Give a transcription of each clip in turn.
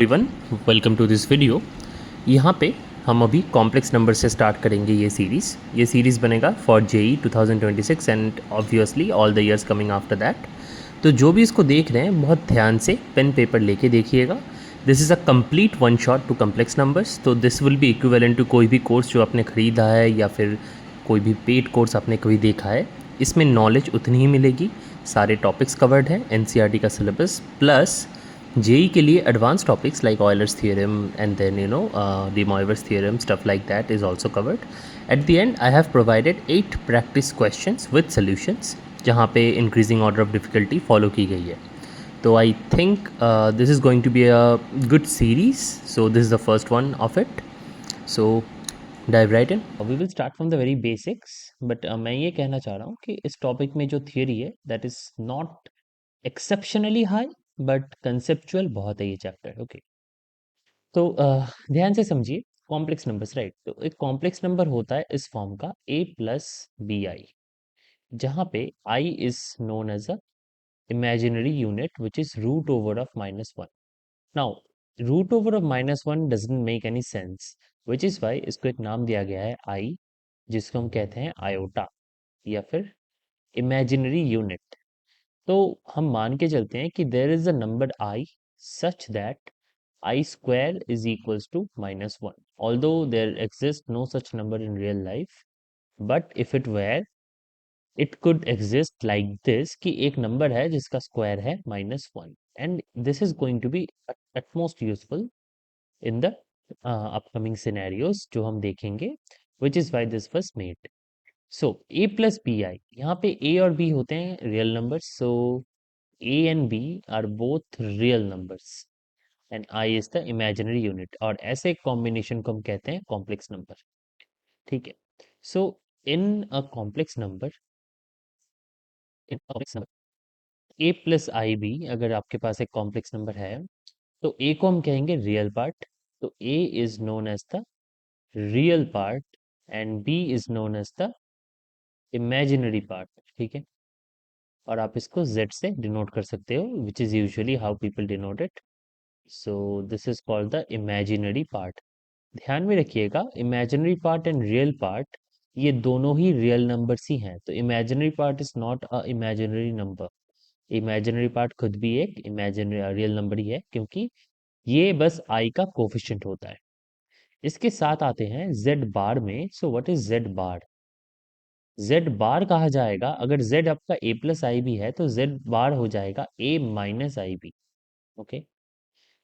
Everyone, welcome to this video. यहाँ पे हम अभी कॉम्प्लेक्स नंबर से स्टार्ट करेंगे ये सीरीज़ बनेगा for JEE 2026 and obviously all the years coming after that. तो जो भी इसको देख रहे हैं बहुत ध्यान से पेन पेपर लेके देखिएगा। This is a complete one shot to complex numbers. तो this will be equivalent to कोई भी कोर्स जो आपने ख़रीदा है या फिर कोई भी पेड कोर्स आपने कभी देखा है। इसमें नॉलेज उतनी ही मिलेगी, सारे टॉपिक्स कवर्ड हैं, एनसीईआरटी का सिलेबस प्लस जेई के लिए advance topics like Euler's theorem and then de Moivre's theorem, stuff like that is also covered. At the end, I have provided 8 practice questions with solutions जहाँ पे increasing order of difficulty follow की गई है। तो I think this is going to be a good series, so this is the first one of it. सो dive right in. We will start from the very basics, but मैं ये कहना चाह रहा हूँ कि इस टॉपिक में जो थियरी है that is not exceptionally high, but conceptual बहुत है ये चैप्टर। ओके, तो ध्यान से समझिए। Complex numbers, right? तो एक कॉम्प्लेक्स नंबर होता है इस फॉर्म का a प्लस बी आई, जहाँ पे i is known as a imaginary unit which is root over of -1। Now root over of -1 doesn't make any sense, which is why इसको एक नाम दिया गया है i, जिसको हम कहते हैं आयोटा या फिर इमेजिनरी यूनिट। तो हम मान के चलते हैं कि there is a number i such that I square is equals to -1. Although there exists no such number in real life, but if it were, it could exist like this कि एक number है जिसका square है -1, and this is going to be at most useful in the upcoming scenarios जो हम देखेंगे, which is why this was made. So a plus bi, यहाँ पे a और b होते हैं real numbers, so a and b are both real numbers and I is the imaginary unit, और ऐसे कॉम्बिनेशन को हम कहते हैं कॉम्प्लेक्स नंबर। ठीक है, so in a complex number, A plus I B, अगर आपके पास एक कॉम्प्लेक्स नंबर है तो ए को हम कहेंगे रियल पार्ट, तो A is known as the real part and B is known as the imaginary part. ठीक है, और आप इसको z से डिनोट कर सकते हो, which is usually how people denote it. So this is called the imaginary part. ध्यान में रखिएगा, imaginary part and real part ये दोनों ही रियल नंबर्स ही हैं, तो imaginary part is not a imaginary number. Imaginary part खुद भी एक इमेजिनरी रियल नंबर ही है, क्योंकि ये बस आई का कोफिशिएंट होता है। इसके साथ आते हैं जेड बार में। So what is Z bar? Z bar कहा जाएगा, अगर जेड आपका ए प्लस आई बी है तो जेड बार हो जाएगा ए माइनस आई बी। ओके,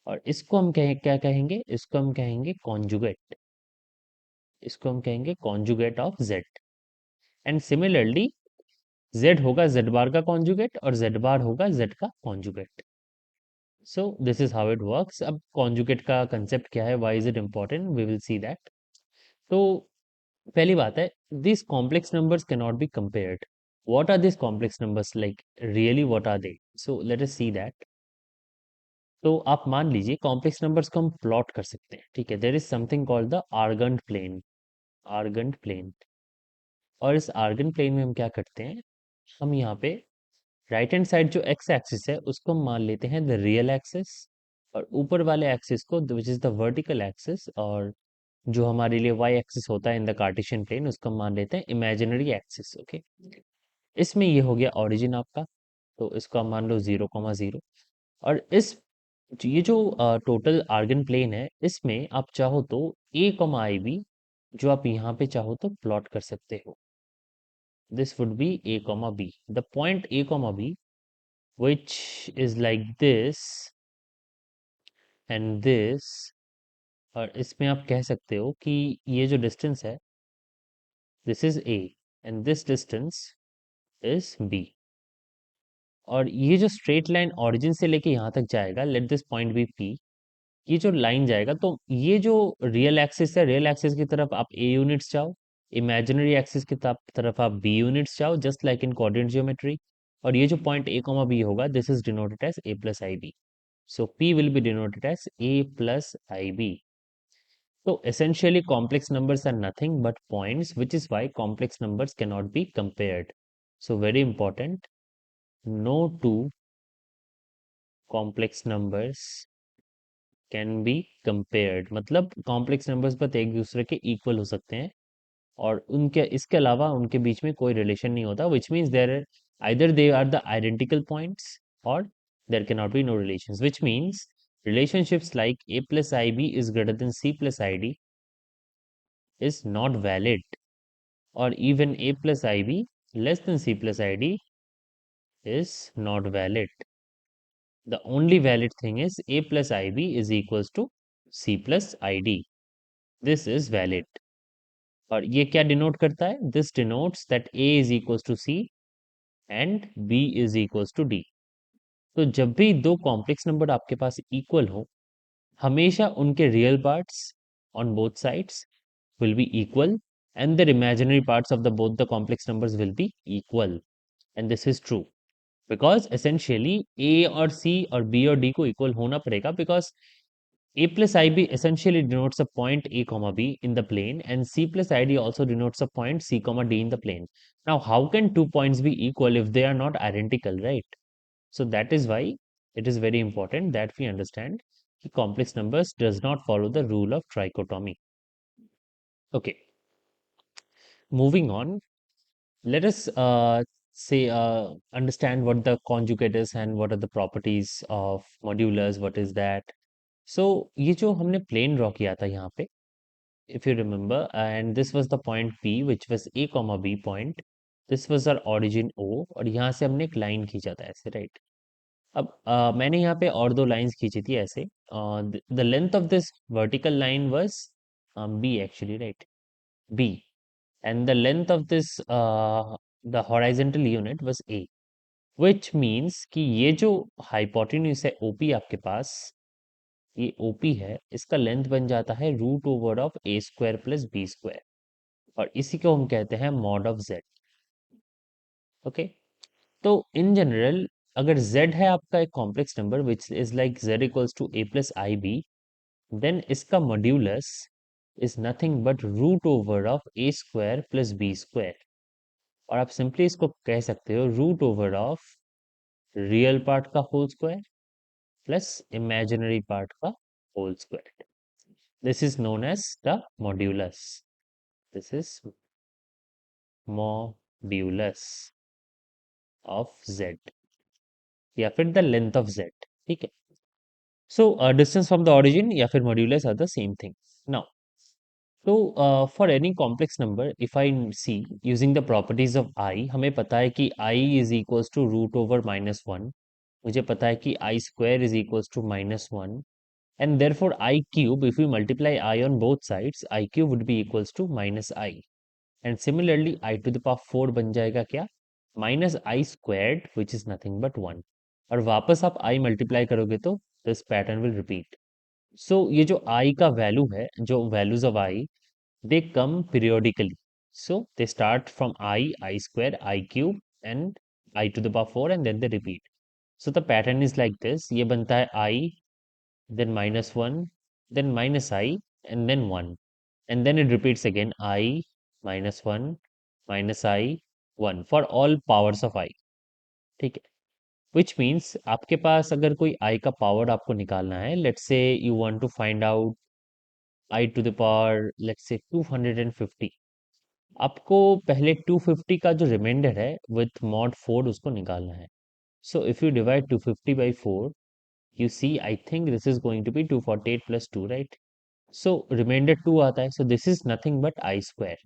और इसको हम क्या कहेंगे? इसको हम कहेंगे कॉन्जुगेट। इसको हम कहेंगे conjugate of z। And similarly z होगा z बार का कॉन्जुगेट और z बार होगा z का conjugate. So this is how it works. अब कॉन्जुगेट का कंसेप्ट क्या है, why is it important, we will see that. तो पहली बात है, this complex numbers can not be compared. What are this complex numbers, like really what are they? So let us see that. तो आप मान लीजिए कॉम्प्लेक्स नंबर्स को हम प्लॉट कर सकते हैं। ठीक है, there is something called the Argand plane. Argand plane, और इस आर्गन प्लेन में हम क्या करते हैं, हम यहाँ पे राइट हैंड साइड जो एक्स एक्सिस है उसको हम मान लेते हैं द रियल एक्सिस, और ऊपर वाले एक्सिस को विच इज द वर्टिकल एक्सिस, और जो हमारे लिए वाई एक्सिस होता है इन द कार्टेशियन प्लेन उसको हम मान लेते हैं इमेजिनरी एक्सिस। ओके, इसमें ये हो गया ओरिजिन आपका, तो इसको हम मान लो 0,0। और इस ये जो टोटल आर्गन प्लेन है इसमें आप चाहो तो ए कॉमा आई बी जो आप यहाँ पे चाहो तो प्लॉट कर सकते हो। this would be a comma b, the point a comma b which is like this and this, और इसमें आप कह सकते हो कि ये जो डिस्टेंस है this is a and this distance is b, और ये जो स्ट्रेट लाइन ओरिजिन से लेके यहाँ तक जाएगा, let this point be p, ये जो लाइन जाएगा तो ये जो रियल एक्सिस है, रियल एक्सिस की तरफ आप a यूनिट्स जाओ, इमेजिनरी एक्सिस की तरफ आप b यूनिट्स जाओ, just like in coordinate geometry. और ये जो पॉइंट a कॉमा b होगा this is denoted as a plus I b, so p will be denoted as a plus I b. तो essentially complex numbers are nothing but points, which is why complex numbers cannot be compared. So very important, no two complex numbers can be compared, मतलब complex numbers बस एक दूसरे के equal हो सकते हैं और उनके इसके अलावा उनके बीच में कोई रिलेशन नहीं होता, which means there either they are the identical points और there can not be no relations, which means relationships like a plus ib is greater than c plus id is not valid, or even a plus ib less than c plus id is not valid. The only valid thing is a plus ib is equals to c plus id. This is valid. और ये क्या denote करता है? This denotes that a is equals to c and b is equals to d. तो जब भी दो complex number आपके पास इक्वल हो, हमेशा उनके real parts on both sides will be equal and their imaginary parts of the both the complex numbers will be equal. And this is true because essentially a और c और b और d को equal होना पड़ेगा, because a plus ib essentially denotes a point a comma b in the plane and c plus id also denotes a point c comma d in the plane. Now how can two points be equal if they are not identical, right? So that is why it is very important that we understand that complex numbers does not follow the rule of trichotomy. Okay, moving on, let us say understand what the conjugate is and what are the properties of modulus, what is that. So ये जो हमने plane draw किया था यहाँ पे, if you remember, and this was the point P which was a comma b point, this was our origin O और यहाँ से हमने एक line खींचा था ऐसे, right? अब मैंने यहाँ पे और दो lines खींची थी ऐसे, the length of this vertical line was B actually, right? B, and the length of this the horizontal unit was a, which means कि ये जो hypotenuse है OP आपके पास, ये OP है, इसका लेंथ बन जाता है root over of a square plus b square, और इसी को हम कहते हैं मॉड ऑफ z. ओके, तो इन जनरल अगर z है आपका एक complex number which is like z equals to a plus I B, then इसका modulus is nothing but root over of a square plus b square, और आप simply इसको कह सकते हो root over of real part का whole square plus imaginary part का whole square. This is known as the modulus. This is modulus of z या फिर द लेंथ ऑफ z. ठीक है, सो डिस्टेंस फ्रॉम द ओरिजिन या फिर modulus are the same thing. Now, तो for any complex number if I see using the properties of I, हमें पता है कि i is equals to root over -1, मुझे पता है कि I square is equals to -1, and therefore I cube, if we multiply I on both sides, I cube would be equals to minus I. And similarly I to the power 4 बन जाएगा क्या? Minus I squared, which is nothing but 1. और वापस आप I multiply करोगे तो this pattern will repeat. So ये जो I का value है, जो values of I, they come periodically. So they start from I square, I cube and I to the power 4 and then they repeat. So the pattern is like this. ये बनता है I, then -1, then minus I, and then 1. And then it repeats again I, -1, minus I, 1 for all powers of I. ठीक है, which means आपके पास अगर कोई I का power आपको निकालना है, let's say you want to find out I to the power, let's say 250, आपको पहले 250 का जो रिमाइंडर है with mod 4 उसको निकालना है. So if you divide 250 by 4, you see I think this is going to be 248 plus 2, right? So reminder 2 आता है, so this is nothing but I square.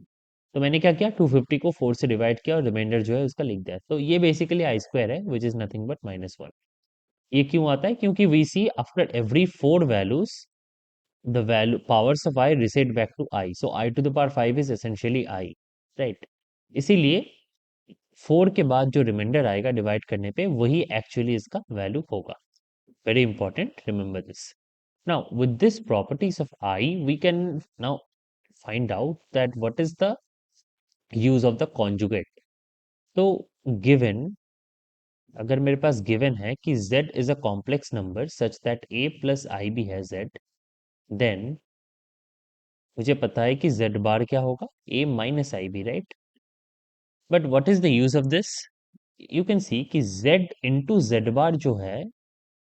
तो मैंने क्या किया, 250 को 4 से डिवाइड किया और रिमाइंडर जो है उसका लिख दिया. तो ये बेसिकली आई स्क्वायर है विच इज नथिंग बट -1. ये क्यों आता है? क्योंकि we see after every 4 values the value powers of i reset back to i, so i to the power 5 is essentially i, right? इसीलिए 4 के बाद जो रिमाइंडर आएगा डिवाइड करने पे वही एक्चुअली इसका वैल्यू होगा. Very important, remember this. Now, with this properties of I, we can now find out that what is the use of the conjugate. तो given, अगर मेरे पास given है कि z is a complex number such that a plus ib है z, then मुझे पता है कि z bar क्या होगा, a minus ib, right? But what is the use of this? You can see कि z into z bar जो है,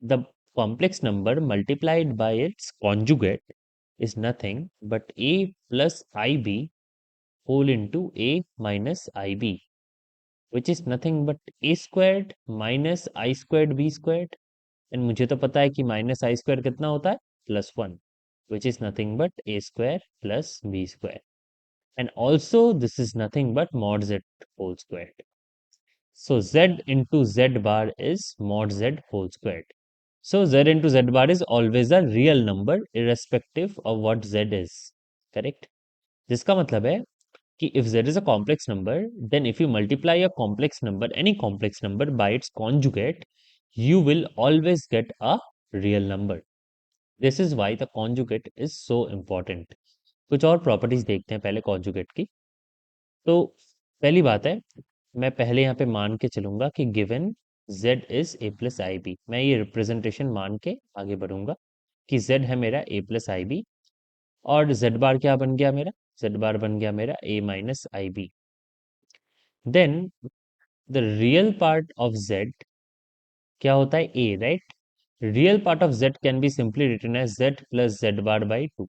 the complex number multiplied by its conjugate is nothing but a plus ib whole into a minus ib, which is nothing but a squared minus I squared b squared. And मुझे तो पता है कि minus I square कितना होता है, +1, which is nothing but a square plus b square. And also this is nothing but mod z whole square. So z into z bar is mod z whole squared. So z into z bar is always a real number irrespective of what z is. Correct? जिसका मतलब है कि if z is a complex number, then if you multiply a complex number, any complex number by its conjugate, you will always get a real number. This is why the conjugate is so important. कुछ और properties देखते हैं पहले conjugate की. तो पहली बात है, मैं पहले यहाँ पे मान के चलूंगा कि given z is a plus I b. मैं ये रिप्रेजेंटेशन मान के आगे बढ़ूंगा कि z है मेरा a प्लस आई बी और z बार क्या बन गया मेरा, z बार बन गया मेरा a minus i B. Then the real part of z क्या होता है, a, right. Real part of z can be simply written as z plus z bar by 2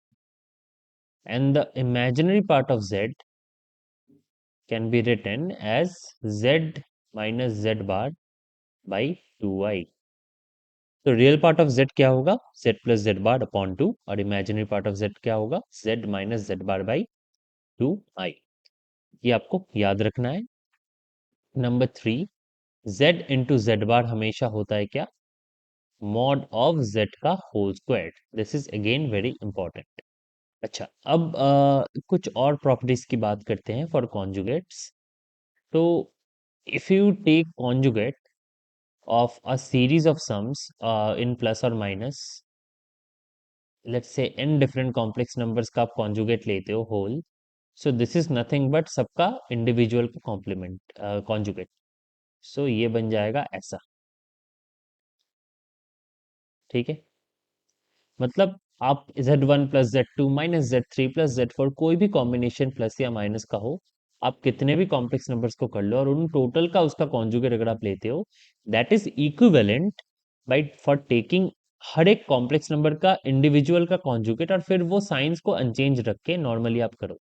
and the imaginary part of z can be written as z minus z bar by 2i. तो real part of z क्या होगा, z plus z bar upon 2 और imaginary part of z क्या होगा, z minus z bar by 2i. ये आपको याद रखना है. Number 3, z into z bar हमेशा होता है क्या, मॉड ऑफ z का whole square. This is again very important. अच्छा, अब कुछ और प्रॉपर्टीज की बात करते हैं फॉर कॉन्जुगेट्स. तो if you take conjugate of a series of sums in plus or minus, let's say n different complex numbers का आप conjugate लेते हो whole, so this is nothing but सबका individual का complement conjugate. so ये बन जाएगा ऐसा. ठीक है, मतलब आप z1 plus z2 minus z3 plus z4 कोई भी कॉम्बिनेशन प्लस या माइनस का हो, आप कितने भी कॉम्प्लेक्स नंबर्स को कर लो और उन टोटल का उसका कॉन्जुगेट अगर आप लेते हो, that is equivalent by for taking हर एक कॉम्प्लेक्स नंबर का इंडिविजुअल का कॉन्जुगेट और फिर वो साइंस को अनचेंज रख के नॉर्मली आप करो.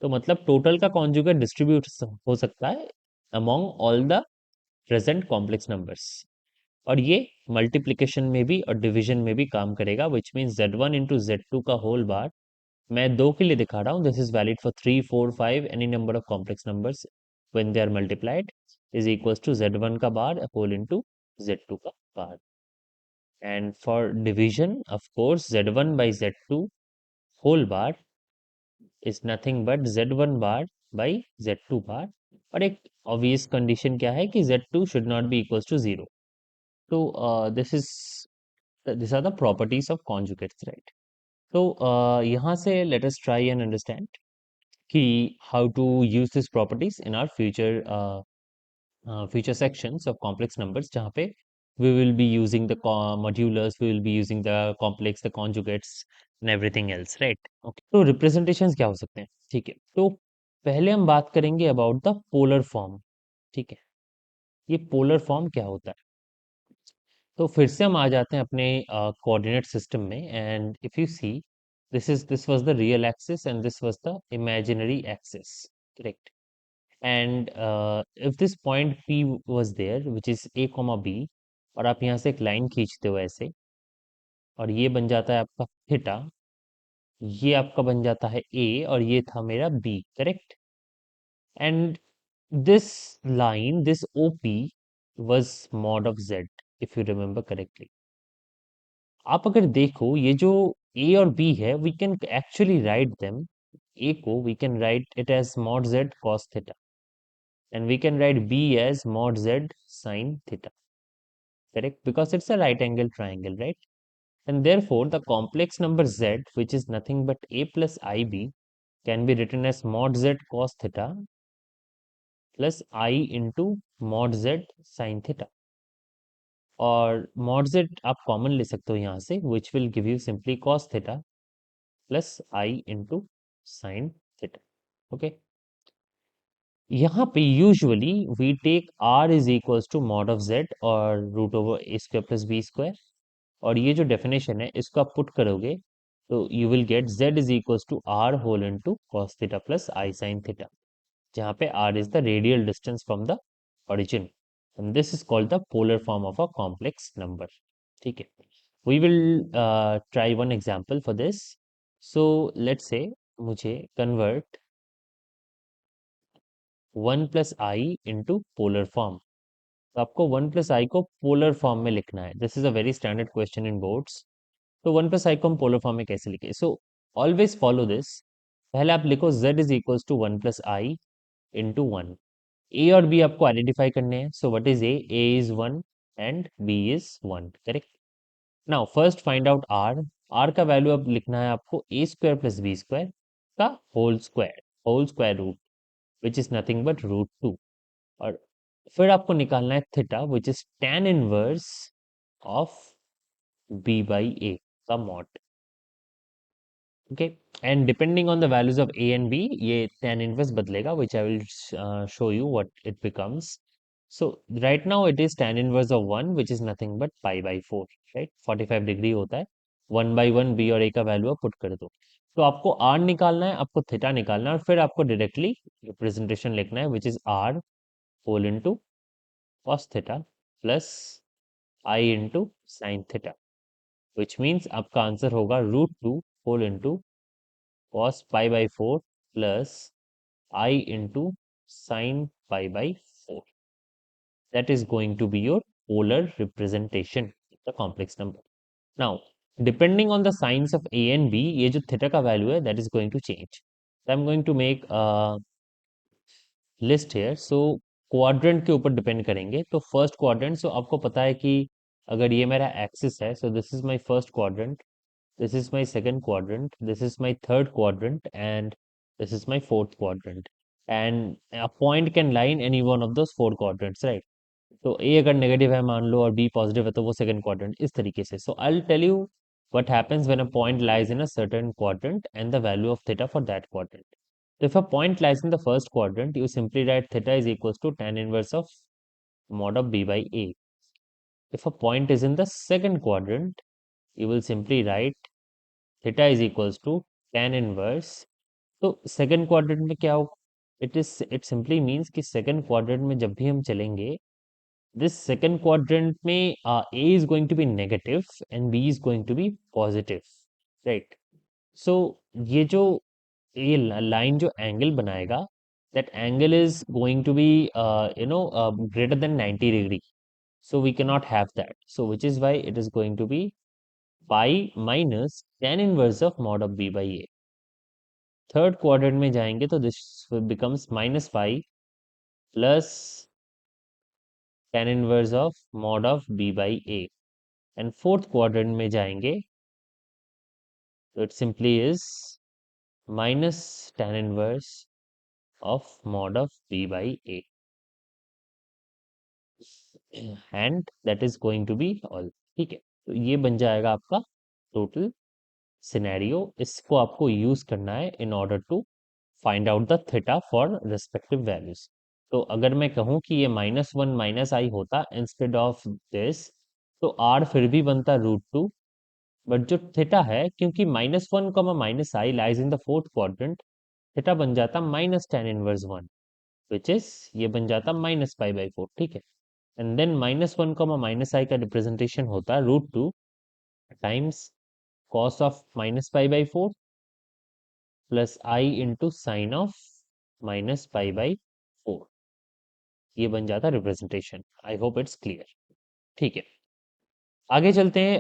तो मतलब टोटल का कॉन्जुगेट डिस्ट्रीब्यूट हो सकता है among all the present complex numbers. और ये मल्टीप्लिकेशन में भी और डिवीजन में भी काम करेगा, which mean z1 into z2 का होल बार. मैं दो के लिए दिखा रहा हूँ, this is valid for 3 4 5 any number of complex numbers when they are multiplied is equals to z1 का बार होल इनटू z2 का bar. And for division of course z1 by z2 whole bar is nothing but z1 bar by z2 bar. और एक obvious condition क्या है कि z2 should not be equals to 0. तो this is these are the properties of conjugates, right? So यहाँ से let us try and understand कि how to use these properties in our future sections of complex numbers, जहाँ पे we will be using the modulars, we will be using the complex, the conjugates and everything else, right? Okay, तो representations क्या हो सकते हैं. ठीक है, तो पहले हम बात करेंगे about the polar form. ठीक है, ये polar form क्या होता है. तो फिर से हम आ जाते हैं अपने कोऑर्डिनेट सिस्टम में. And if you see, this was the real axis and this was the imaginary axis, correct. And if this point P was there which is a, B, और आप यहाँ से एक लाइन खींचते हो ऐसे, और ये बन जाता है आपका थीटा, ये आपका बन जाता है A और ये था मेरा B, correct. And this line, this OP was mod of Z, if you remember correctly. आप अगर देखो ये जो ए और बी है, we can actually write them. A को we can write it as mod Z cos theta and we can write B as mod Z sine theta, correct, because it's a right angle triangle, right. And therefore the complex number z which is nothing but a plus ib can be written as mod z cos theta plus I into mod z sin theta. और mod z आप common ले सकते हो यहाँ से, which will give you simply cos theta plus i into sine theta. Okay, यहाँ पे usually we take r is equals to mod of z और root over a square plus b square. और ये जो डेफिनेशन है इसको आप put करोगे तो you will get z is equals to r whole into cos theta plus I sine theta, जहाँ पे r is the radial distance from the origin and this is called the polar form of a complex number. ठीक है, we will try one example for this. So let's say मुझे convert 1 plus i into polar form. तो आपको 1 plus i को polar form में लिखना है. This is a very standard question in boards. तो 1 plus i को हम polar form में कैसे लिखें? So always follow this. पहले आप लिखो z is equals to 1 plus i into 1. a और b आपको आइडेंटिफाई करने हैं. So what is a? A is 1 and b is 1. Correct? Now first find out r. r का वैल्यू अब लिखना है आपको a square plus b square का whole square root, which is nothing but root 2. और फिर आपको निकालना है theta which is tan inverse of b by a का mod. Okay, and depending on the values of a and b, ये tan inverse बदलेगा, which I will show you what it becomes. So right now it is tan inverse of 1, which is nothing but pi by 4, right? 45 degree होता है. 1 by 1 b और a का value आप put कर दो. तो आपको r निकालना है, आपको थीटा निकालना है, और फिर आपको डायरेक्टली रिप्रेजेंटेशन लिखना है, which is r whole into cos theta plus I into sin theta, which means आपका आंसर होगा √2 whole into cos pi by 4 plus I into sin pi by 4. That is going to be your polar representation of the complex number. Now, depending on the signs of A and B, ये जो theta का value है, that is going to change. So I'm going to make a list here. So quadrant के ऊपर depend करेंगे. तो first quadrant, so आपको पता है कि अगर ये मेरा axis है, so this is my first quadrant, this is my second quadrant, this is my third quadrant, and this is my fourth quadrant. And a point can lie in any one of those four quadrants, right? तो A अगर negative है मान लो और B positive है तो वो second quadrant, इस तरीके से. So I will tell you what happens when a point lies in a certain quadrant and the value of theta for that quadrant. So if a point lies in the first quadrant, you simply write theta is equals to tan inverse of mod of B by A. If a point is in the second quadrant, you will simply write theta is equals to tan inverse. तो second quadrant में क्या होगा? It simply means कि second quadrant में जब भी हम चलेंगे, this second quadrant में A is going to be negative and B is going to be positive, right? So ये जो ये line जो angle बनाएगा, that angle is going to be greater than 90 degree. So we cannot have that. So which is why it is going to be pi minus tan inverse of mod of B by A. Third quadrant में जाएंगे तो this becomes minus pi plus tan inverse of mod of B by A. And fourth quadrant में जाएंगे तो it simply is minus tan inverse of mod of B by A. And that is going to be all. ठीक है, तो ये बन जाएगा आपका टोटल सिनेरियो. इसको आपको यूज करना है in order to find out the theta for respective values. तो अगर मैं कहूँ कि ये -1 माइनस आई होता इंस्टेड ऑफ दिस, तो आर फिर भी बनता √2. बट जो थीटा है, क्योंकि -1 comma minus I lies in the fourth quadrant, theta बन जाता minus tan inverse 1, which is ये बन जाता माइनस पाई बाई 4. ठीक है, and then -1 comma minus i का रिप्रेजेंटेशन होता है √2 times cos of minus pi by 4 plus i into sign of minus pi by 4. ये बन जाता representation. I hope it's clear. ठीक है, आगे चलते हैं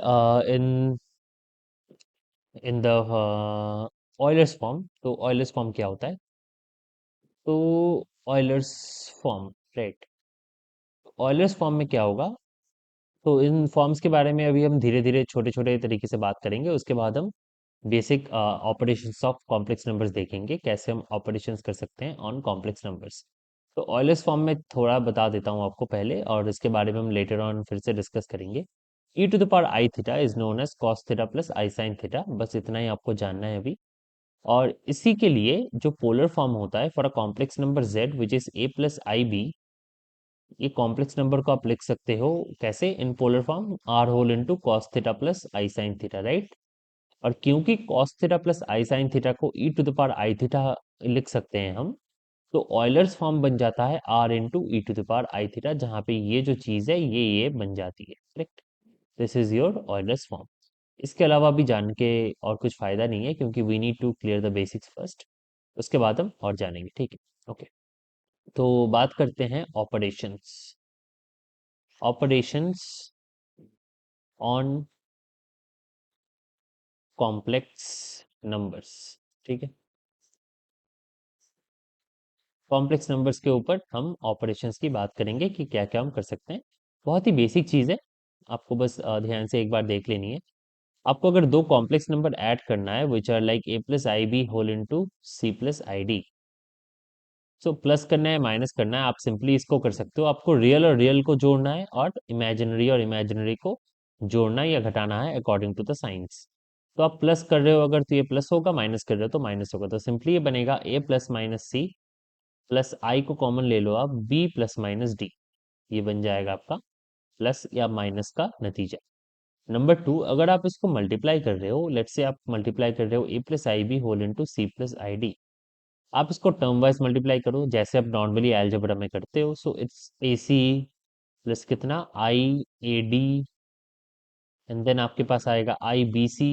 इन द ऑयलर्स फॉर्म. तो ऑयलर्स फॉर्म क्या होता है? तो Euler's form, right, Euler's form में क्या होगा? तो इन फॉर्म्स के बारे में अभी हम धीरे धीरे छोटे छोटे तरीके से बात करेंगे. उसके बाद हम basic operations of complex numbers देखेंगे, कैसे हम ऑपरेशंस कर सकते हैं ऑन कॉम्प्लेक्स नंबर्स. तो ऑयलर्स फॉर्म में थोड़ा बता देता हूँ आपको पहले, और इसके बारे में हम लेटर ऑन फिर से डिस्कस करेंगे. E to the power I theta is known as cos theta plus I sine theta. बस इतना ही आपको जानना है अभी. और इसी के लिए जो पोलर फॉर्म होता है for a complex number z which is a plus I B, ये कॉम्प्लेक्स नंबर को आप लिख सकते हो कैसे, in polar form, R whole into cos theta plus I sine theta, right. और क्योंकि कॉस थीटा प्लस आई साइन थीटा को E to the power I theta लिख सकते हैं हम, तो ऑयलर्स फॉर्म बन जाता है r into e to the power I theta, जहाँ पे ये जो चीज़ है ये बन जाती है, correct. This is your Euler's form. इसके अलावा भी जान के और कुछ फायदा नहीं है, क्योंकि we need to clear the basics first, उसके बाद हम और जानेंगे, ठीक है। ओके, तो बात करते हैं operations, operations on complex numbers, ठीक है। कॉम्प्लेक्स नंबर्स के ऊपर हम ऑपरेशंस की बात करेंगे कि क्या क्या हम कर सकते हैं। बहुत ही बेसिक चीज़ है, आपको बस ध्यान से एक बार देख लेनी है। आपको अगर दो कॉम्प्लेक्स नंबर ऐड करना है which are like a plus I B whole into C plus I d, so plus करना है माइनस करना है, आप सिंपली इसको कर सकते हो। आपको रियल और रियल को जोड़ना है और इमेजिनरी को जोड़ना या घटाना है अकॉर्डिंग टू द साइंस। तो आप प्लस कर रहे हो अगर, तो ये प्लस होगा, माइनस कर रहे हो तो माइनस होगा। तो सिंपली ये बनेगा ए प्लस माइनस सी प्लस आई को कॉमन ले लो आप, बी प्लस माइनस डी। ये बन जाएगा आपका प्लस या माइनस का नतीजा। नंबर टू, अगर आप इसको मल्टीप्लाई कर रहे हो, लेट्स से आप मल्टीप्लाई कर रहे हो A plus I B whole into C plus I D, आप इसको टर्म वाइज मल्टीप्लाई करो जैसे आप नॉर्मली अलजेब्रा में करते हो। So it's a C plus कितना आई ए डी, एंड देन आपके पास आएगा आई बी सी,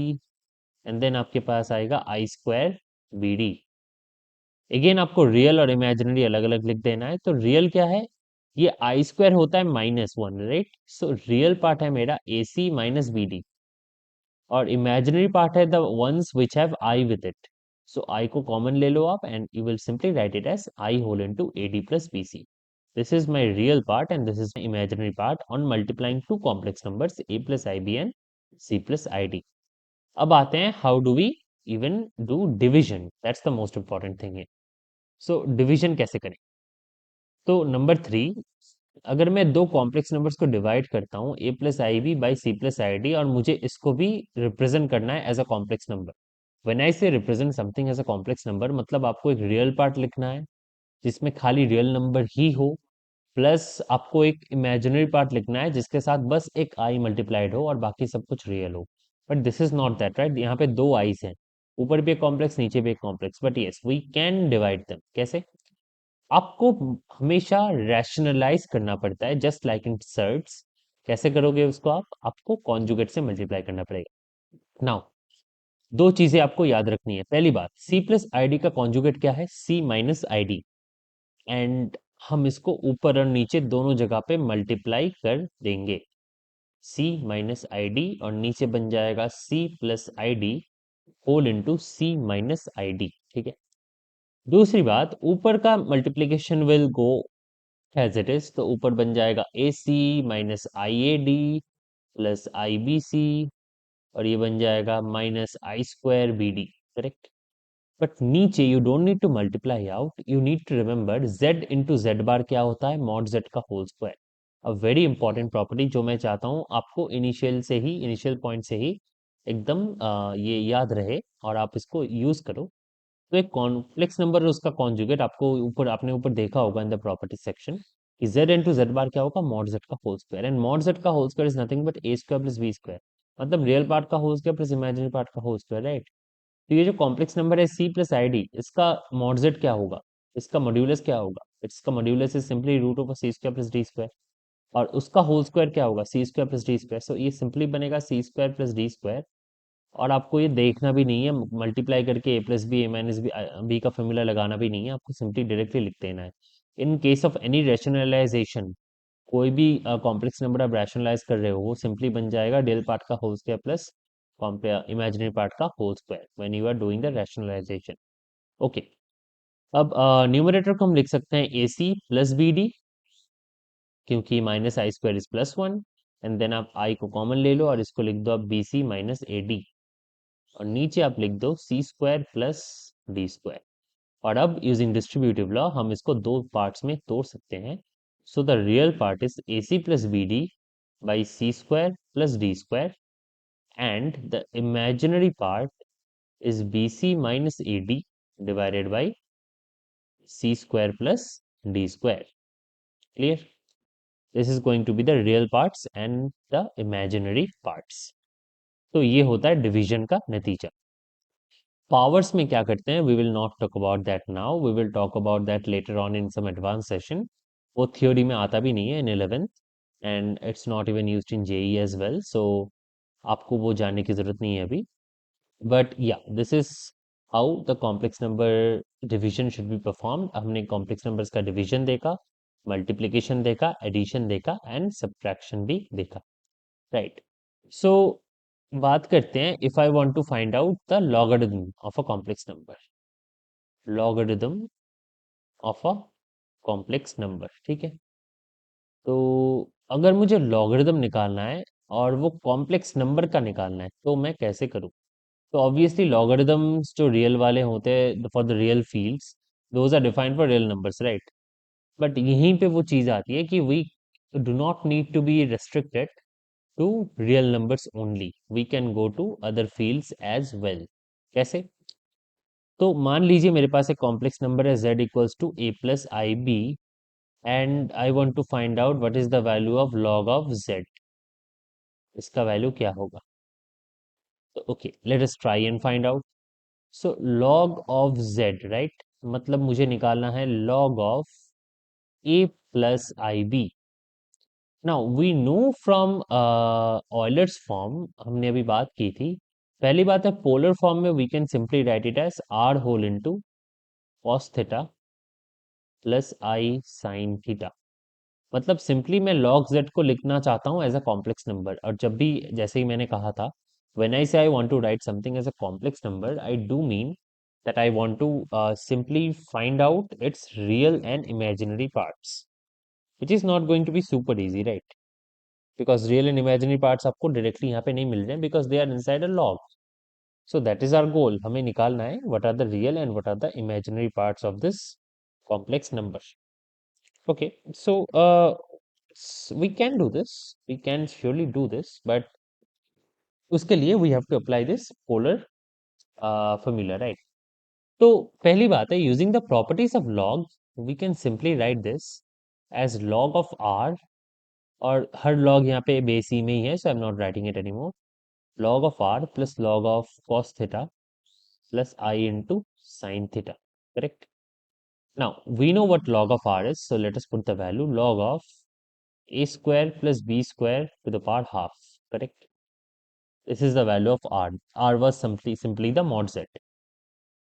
एंड देन आपके पास आएगा आई स्क्वायर बी डी। अगेन आपको रियल और इमेजिनरी अलग अलग लिख देना है। तो रियल क्या है, ये आई स्क्वायर होता है -1, राइट। सो रियल पार्ट है मेरा A C minus B D, और इमेजिनरी पार्ट है the ones which have I with it. So I को कॉमन ले लो आप, and you will simply write it as I whole into A D plus B C. This is my real part and this is my imaginary part on multiplying two complex numbers A plus I B and C plus I D. अब आते हैं how do we even do division, that's the most important thing है। So division कैसे करें। तो number three, अगर मैं दो कॉम्प्लेक्स नंबर्स को डिवाइड करता हूँ A plus I B by C plus I D, और मुझे इसको भी रिप्रेजेंट करना है as a complex number. When I say represent something as a complex number, मतलब आपको एक रियल पार्ट लिखना है जिसमें खाली रियल नंबर ही हो, प्लस आपको एक इमेजिनरी पार्ट लिखना है जिसके साथ बस एक आई मल्टीप्लाइड हो और बाकी सब कुछ रियल हो। But this is not that, right. यहाँ पे दो आईज हैं, ऊपर भी एक कॉम्प्लेक्स नीचे भी एक complex, but yes we can divide them. कैसे, आपको हमेशा रैशनलाइज करना पड़ता है, जस्ट लाइक इन सर्ट्स। कैसे करोगे उसको आप, आपको कॉन्जुगेट से मल्टीप्लाई करना पड़ेगा। नाउ दो चीजें आपको याद रखनी है। पहली बात, सी प्लस आई डी का कॉन्जुगेट क्या है, सी माइनस आई डी, एंड हम इसको ऊपर और नीचे दोनों जगह पे मल्टीप्लाई कर देंगे। सी माइनस आई डी और नीचे बन जाएगा C plus I D whole into C minus I D, ठीक है। दूसरी बात, ऊपर का multiplication will go as it is, तो ऊपर बन जाएगा A C minus I A D plus I B C, और ये बन जाएगा minus I square B D, correct. But नीचे you don't need to multiply out, you need to remember Z into Z bar क्या होता है, mod Z का whole square. A very important property जो मैं चाहता हूँ आपको इनिशियल पॉइंट से ही एकदम ये याद रहे और आप इसको यूज करो। तो एक कॉम्प्लेक्स नंबर और उसका कॉन्जुगेट आपको ऊपर, आपने ऊपर देखा होगा इन द प्रॉपर्टी सेक्शन, कि z इंटू जेड बार क्या होगा, मॉड z का whole square, and mod z का whole square is nothing but a square plus b square, मतलब रियल पार्ट का whole square plus imaginary part का whole square, right. तो ये जो कॉम्प्लेक्स नंबर है सी प्लस आई d, इसका मॉड z क्या होगा, इसका मॉड्यूलस क्या होगा, इसका modulus is simply root over C square plus d square, और उसका होल स्क्वायर क्या होगा, सी स्क्वायर प्लस डी स्क्वायर। सो ये सिंपली बनेगा सी स्क्वायर प्लस डी स्क्वायर, और आपको ये देखना भी नहीं है मल्टीप्लाई करके ए प्लस बी ए माइनस बी बी का फॉर्मूला लगाना भी नहीं है, आपको सिंपली डायरेक्टली लिख देना है। In case of any rationalization, कोई भी कॉम्प्लेक्स नंबर आप रैशनलाइज कर रहे हो, वो सिंपली बन जाएगा डेल पार्ट का whole square plus imaginary part का whole square when you are doing the rationalisation. Okay, अब न्यूमरेटर को हम लिख सकते हैं A C plus B D, क्योंकि minus I square is +1, and then आप आई को कॉमन ले लो और इसको लिख दो आप b c minus a d, और नीचे आप लिख दो c square plus d square. और अब यूजिंग डिस्ट्रीब्यूटिव लॉ हम इसको दो पार्ट्स में तोड़ सकते हैं। So the real part is a C plus B d by c square plus d square, and the imaginary part is bc minus ad divided by c square plus d square. Clear? This is going to be the real parts and the imaginary parts. तो ये होता है division का नतीजा। Powers में क्या करते हैं, we will not talk about that now, we will talk about that later on in some advance session. वो थ्योरी में आता भी नहीं है in 11th, and it's not even used in JEE as well, so आपको वो जानने की ज़रूरत नहीं है अभी। But yeah this is how the complex number division should be performed. हमने कॉम्प्लेक्स नंबर्स का डिवीजन देखा, मल्टीप्लिकेशन देखा, एडिशन देखा एंड सब्ट्रैक्शन भी देखा, राइट। सो बात करते हैं, if I want to find out the logarithm of a complex number, logarithm of a complex number, ठीक है। तो अगर मुझे लॉगरिथम निकालना है और वो कॉम्प्लेक्स नंबर का निकालना है तो मैं कैसे करूँ? तो ऑब्वियसली लॉगरिदम्स जो रियल वाले होते हैं for the real fields, those are defined for real numbers, right. But यहीं पे वो चीज़ आती है कि we do not need to be restricted to real numbers only, we can go to other fields as well। कैसे? तो मान लीजिए मेरे पास एक कॉम्प्लेक्स नंबर है z equals to a plus I B, and I want to find out what is the value of log of z। इसका value क्या होगा? तो okay, let us try and find out. So log of z, right, मतलब मुझे निकालना है log of a plus I b. Now we know from Euler's form, हमने अभी बात की थी। पहली बात है, पोलर फॉर्म में we can simply write it as r whole into cos theta plus I sine theta. मतलब सिंपली मैं log z को लिखना चाहता हूँ एज अ कॉम्प्लेक्स नंबर, और जब भी, जैसे ही मैंने कहा था, when I say I want to write something as a complex number, I do mean that I want to simply find out its real and imaginary parts, which is not going to be super easy, right? Because real and imaginary parts आपको directly यहाँ पे नहीं मिल रहे हैं, because they are inside a log. So that is our goal. हमें निकालना है what are the real and what are the imaginary parts of this complex number. Okay, so we can do this. We can surely do this, but उसके लिए we have to apply this polar formula, right? तो पहली बात है, using the properties of log we can simply write this as log of r, और हर log यहाँ पे base ई में ही है, so I am not writing it anymore. log of r plus log of cos theta plus i into sin theta, correct. Now we know what log of r is, so let us put the value log of a square plus b square to the power half, correct? This is the value of r. R was simply the mod z.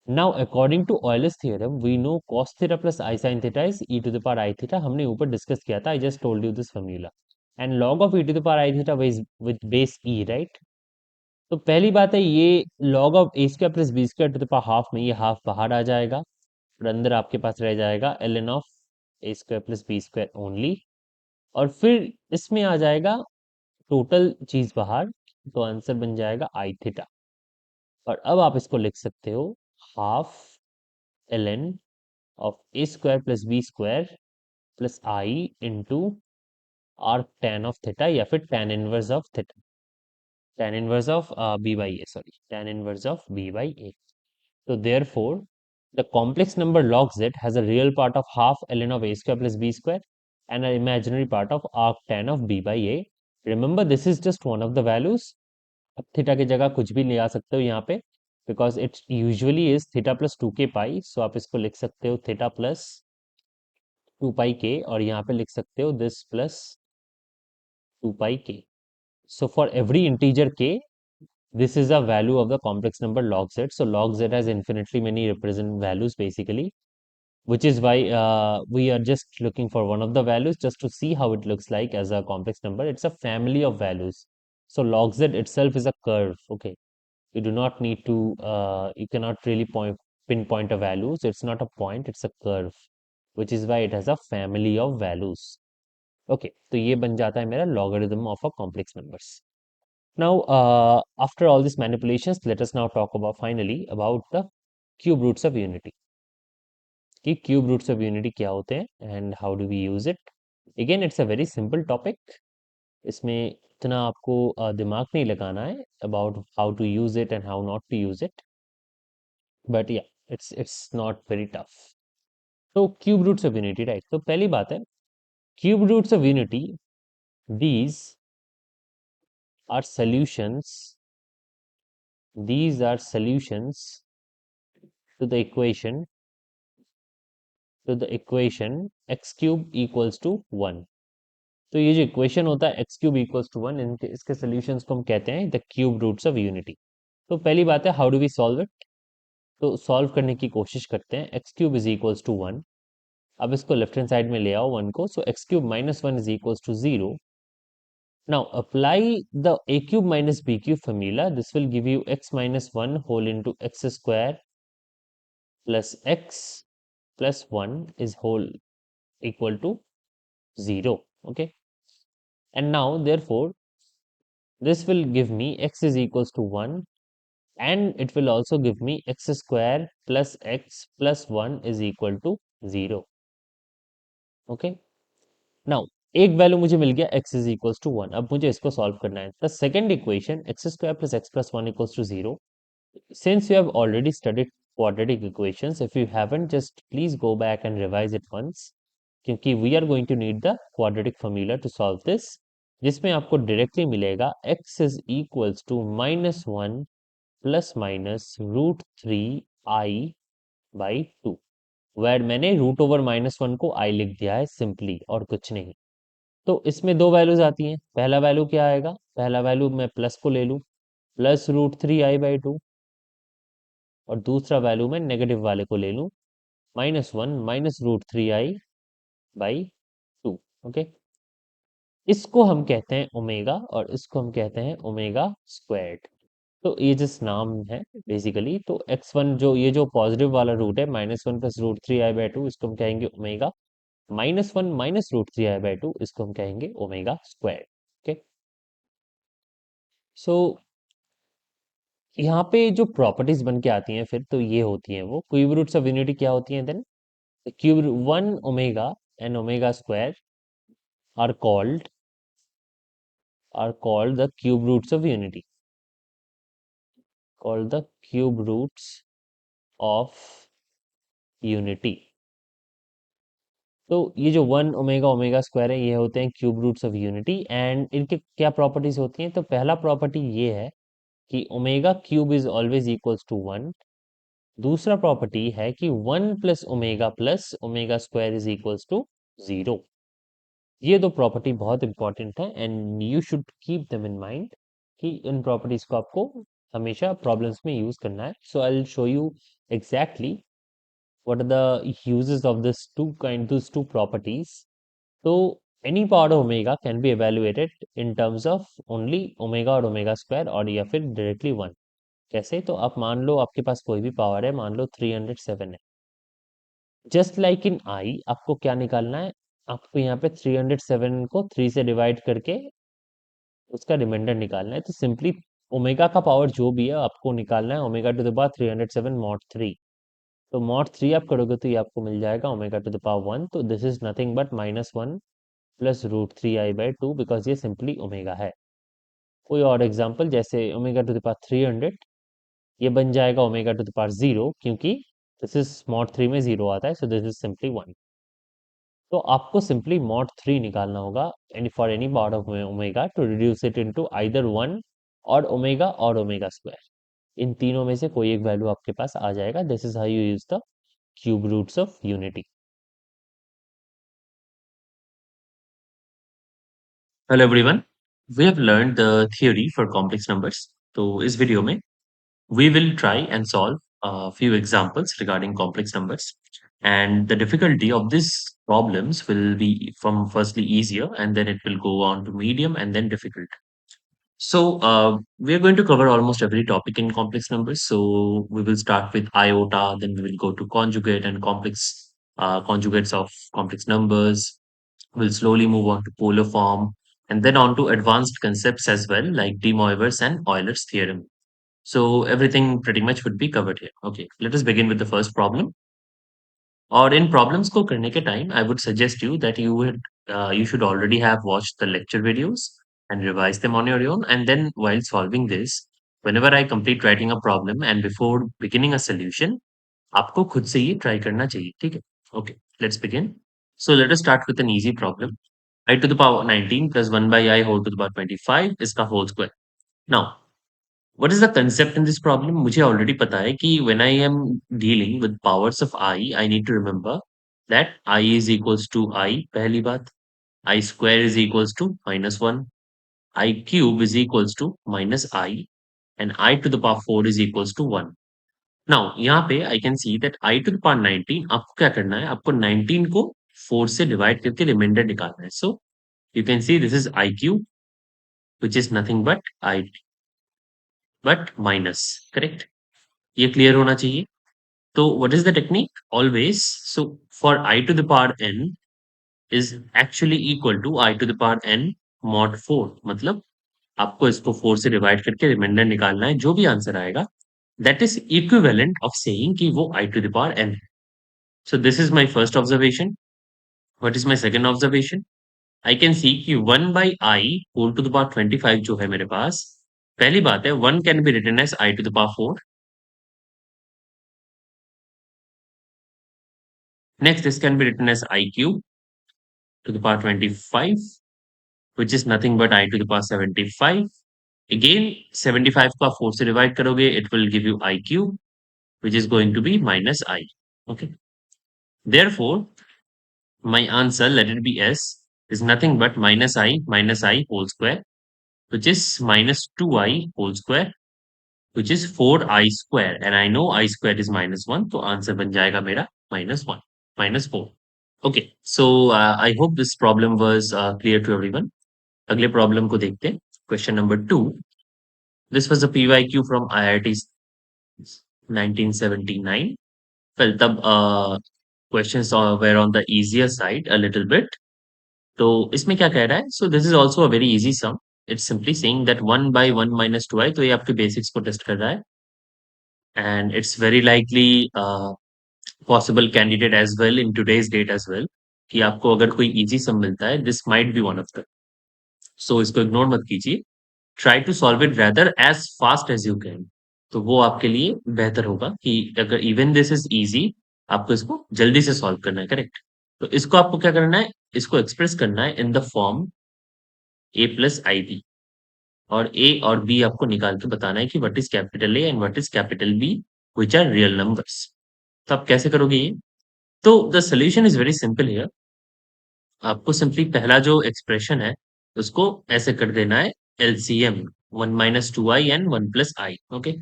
Now, according to Euler's theorem, we know cos theta plus I sin theta is e to the power I theta. हमने ऊपर discuss किया था. I just told you this formula. And log of e to the power I theta with base e, right? तो पहली बात है, ये log of a square plus b square to the power half में ये half बाहर आ जाएगा, और अंदर आपके पास रह जाएगा ln of a square plus b square only, और फिर इसमें आ जाएगा टोटल चीज बाहर, तो आंसर बन जाएगा आई थीटा। और अब आप इसको लिख सकते हो half ln of a square plus b square plus I into arc tan of theta, या फिर tan inverse of theta, tan inverse of b by a, sorry, tan inverse of b by a. So therefore, the complex number log z has a real part of half ln of a square plus b square and an imaginary part of arc tan of b by a. Remember, this is just one of the values. अब theta की जगह कुछ भी ले आ सकते हो यहाँ पे, because it usually is theta plus 2k पाई, सो आप इसको लिख सकते हो थीटा प्लस 2 पाई के, और यहाँ पे लिख सकते हो दिस प्लस 2 पाई के। So for every integer k, this is a value of the complex number log z. So log z has infinitely many represent values basically, which is why we are just looking for one of the values just to see how it looks like as a complex number. It's a family of values. So log z itself is a curve. Okay, you do not need to, you cannot really pinpoint a value. So it's not a point, it's a curve, which is why it has a family of values. Okay, तो ये बन जाता है मेरा logarithm of a complex numbers. Now after all this manipulations, let us now talk about finally about the cube roots of unity, कि cube roots of unity क्या होते हैं and how do we use it. Again it's a very simple topic, इसमें इतना आपको दिमाग नहीं लगाना है about how to use it and how not to use it, but yeah it's not very tough. तो cube roots of unity, right, तो पहली बात है, cube roots of unity, these are solutions, these are solutions to the equation, x cube equals to 1. तो ये जो equation होता है x क्यूब इक्वल्स टू 1, इनके इसके सॉल्यूशंस को हम कहते हैं the cube roots of unity. तो पहली बात है, how do we solve it. तो सॉल्व करने की कोशिश करते हैं. X cube is equals to 1. अब इसको लेफ्ट हैंड साइड में ले आओ 1 को. So x cube minus 1 is equals to 0. Now apply the a cube minus b cube formula. This will give you x minus 1 whole into x square plus x plus 1 is whole equal to 0. Okay, and now therefore this will give me x is equals to 1, and it will also give me x square plus x plus 1 is equal to 0. Okay, now एक value मुझे मिल गया x is equals to 1. अब मुझे इसको solve करना है. The second equation x square plus x plus 1 equals to 0. Since you have already studied quadratic equations, if you haven't, just please go back and revise it once, क्योंकि we are going to need the quadratic formula to solve this, जिसमें आपको directly मिलेगा x is equals to minus 1 plus minus root three i by two. Where मैंने root over minus 1 को आई लिख दिया है simply, और कुछ नहीं. तो इसमें दो वैल्यूज आती हैं. पहला वैल्यू क्या आएगा, पहला वैल्यू मैं प्लस को ले लूं, plus root three i by two, और दूसरा वैल्यू मैं नेगेटिव वाले को ले लूं, minus 1 minus root three i by two. Okay, इसको हम कहते हैं ओमेगा, और इसको हम कहते हैं ओमेगा स्क्वायर्ड. तो ये जिस नाम है बेसिकली, तो x1 जो ये जो पॉजिटिव वाला रूट है minus 1 plus root three i by two, इसको हम कहेंगे omega. Minus 1 minus root three i by two, इसको हम कहेंगे ओमेगा स्क्वायर. ओके, सो यहाँ पे जो प्रॉपर्टीज बन के आती हैं फिर, तो ये होती हैं वो क्यूब रूट्स ऑफ यूनिटी. क्या होती हैं then, cube 1 omega and omega square are called the cube roots of unity, called the cube roots of unity. तो ये जो 1 ओमेगा ओमेगा स्क्वायर है, ये होते हैं cube roots of unity. And इनके क्या प्रॉपर्टीज होती हैं, तो पहला प्रॉपर्टी ये है कि omega cube is always equals to 1. दूसरा प्रॉपर्टी है कि 1 plus omega square is equals to 0. ये दो प्रॉपर्टी बहुत इंपॉर्टेंट है, and you should keep them in mind कि इन प्रॉपर्टीज को आपको हमेशा प्रॉब्लम्स में यूज करना है. So I will show you exactly what are the uses of these two properties. So any part of omega can be evaluated in terms of only omega और omega square, और या फिर directly 1. कैसे, तो आप मान लो आपके पास कोई भी पावर है, मान लो 307 है. जस्ट लाइक इन आई, आपको क्या निकालना है, आपको यहाँ पे 307 को 3 से डिवाइड करके उसका रिमाइंडर निकालना है. तो सिंपली ओमेगा का पावर जो भी है आपको निकालना है, omega to the power 307 mod 3. तो मॉड 3 आप करोगे तो ये आपको मिल जाएगा ओमेगा टू द पावर 1. तो this is nothing but minus 1 plus root three i by two, because ये सिंपली ओमेगा है. कोई और एग्जाम्पल, जैसे ओमेगा टू द पावर 300, ये बन जाएगा ओमेगा टू द पावर 0, क्योंकि दिस इज मॉड 3 में 0 आता है. So this is simply 1. तो आपको सिंपली मॉड 3 निकालना होगा and for any part of omega to reduce it into either 1 और ओमेगा स्क्वायर. इन तीनों में से कोई एक वैल्यू आपके पास आ जाएगा. This is how you use the cube roots of unity. Hello everyone. We have learned the theory for complex numbers. So इस video में we will try and solve a few examples regarding complex numbers. And the difficulty of these problems will be from firstly easier, and then it will go on to medium and then difficult. So we are going to cover almost every topic in complex numbers. So we will start with iota, then we will go to conjugate and complex conjugates of complex numbers. We'll slowly move on to polar form, and then on to advanced concepts as well, like De Moivre's and Euler's theorem. So everything pretty much would be covered here. Okay, let us begin with the first problem. और इन problems को करने के time I would suggest you that you should already have watched the lecture videos and revise them on your own. And then while solving this, whenever I complete writing a problem and before beginning a solution, आपको खुद से ये try करना चाहिए. ठीक है? Okay, let's begin. So let us start with an easy problem. I to the power 19 plus 1 by I whole to the power 25 इसका whole square. Now, what is the concept in this problem? मुझे already पता है कि when I am dealing with powers of I need to remember that I is equals to I, पहली बात, I square is equals to minus 1, I cube is equals to minus I, and I to the power 4 is equals to 1. Now, यहाँ पे I can see that I to the power 19, आपको क्या करना है? आपको 19 को 4 से डिवाइड करके रिमाइंडर निकालना है. So, you can see this is I cube, which is nothing but minus, correct? ये क्लियर होना चाहिए. तो what is the technique? Always, so for I to the power n is actually equal to I to the power n mod 4. मतलब आपको इसको 4 से divide करके reminder निकालना है. जो भी आंसर आएगा that is equivalent of saying कि वो I to the power n है. So this is my first observation. What is my second observation? I can see कि 1 by I whole to the power 25 जो है मेरे पास, पहली बात है 1 can be written as I to the power 4. Next, this can be written as I cube to the power 25, which is nothing but I to the power 75. Again, 75 का 4 से divide करोगे, it will give you I cube, which is going to be minus I. Okay. Therefore, my answer, let it be S, is nothing but minus I whole square, which is minus 2I whole square, which is 4I square. And I know I square is minus 1, तो answer बन जाएगा मेरा minus 1, minus 4. Okay, so I hope this problem was clear to everyone. अगले problem को देखते हैं. Question number 2. This was a PYQ from IIT 1979. Well, तब questions were on the easier side a little bit. तो इसमें क्या कह रहा है? So this is also a very easy sum. It's simply saying that 1 by 1 minus 2i. तो ये आपके बेसिक्स को टेस्ट कर रहा है. And it's very likely possible candidate as well in today's date as well. कि आपको अगर कोई easy sum मिलता है, this might be one of them. So इसको इग्नोर मत कीजिए. Try to solve it rather as fast as you can. तो वो आपके लिए बेहतर होगा कि अगर इवन दिस इज इजी, आपको इसको जल्दी से सॉल्व करना है. करेक्ट. तो इसको आपको क्या करना है? इसको एक्सप्रेस करना है in the form a plus I b. और ए और बी आपको निकाल के बताना है कि what is capital A and what is capital B, which are real numbers. तो आप कैसे करोगे ये? तो the solution is very simple here. आपको सिंपली पहला जो एक्सप्रेशन है उसको ऐसे कर देना है LCM 1 minus 2i and 1 plus i. Okay.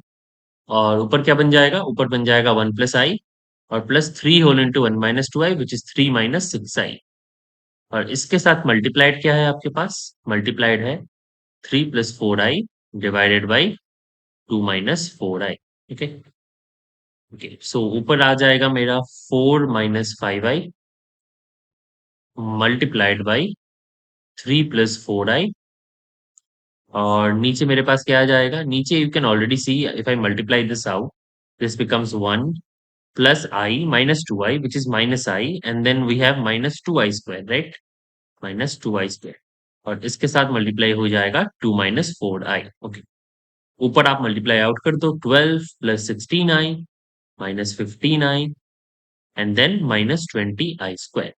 और ऊपर क्या बन जाएगा? ऊपर बन जाएगा 1 प्लस आई और plus 3 whole into 1 minus 2i, which is 3 minus 6i. और इसके साथ मल्टीप्लाइड क्या है आपके पास? मल्टीप्लाइड है 3 plus 4i divided by 2 minus 4i. Okay. Okay, so ऊपर आ जाएगा मेरा 4 minus 5i multiplied by 3 plus 4i. और नीचे मेरे पास क्या आ जाएगा? नीचे you can already see if I multiply this out, this becomes 1 plus I minus 2i, which is minus I, and then we have minus 2i square, right? Minus 2i square. और इसके साथ multiply हो जाएगा 2 minus 4i. Okay. ऊपर आप multiply out कर दो 12 plus 16i minus 15i and then minus 20i square.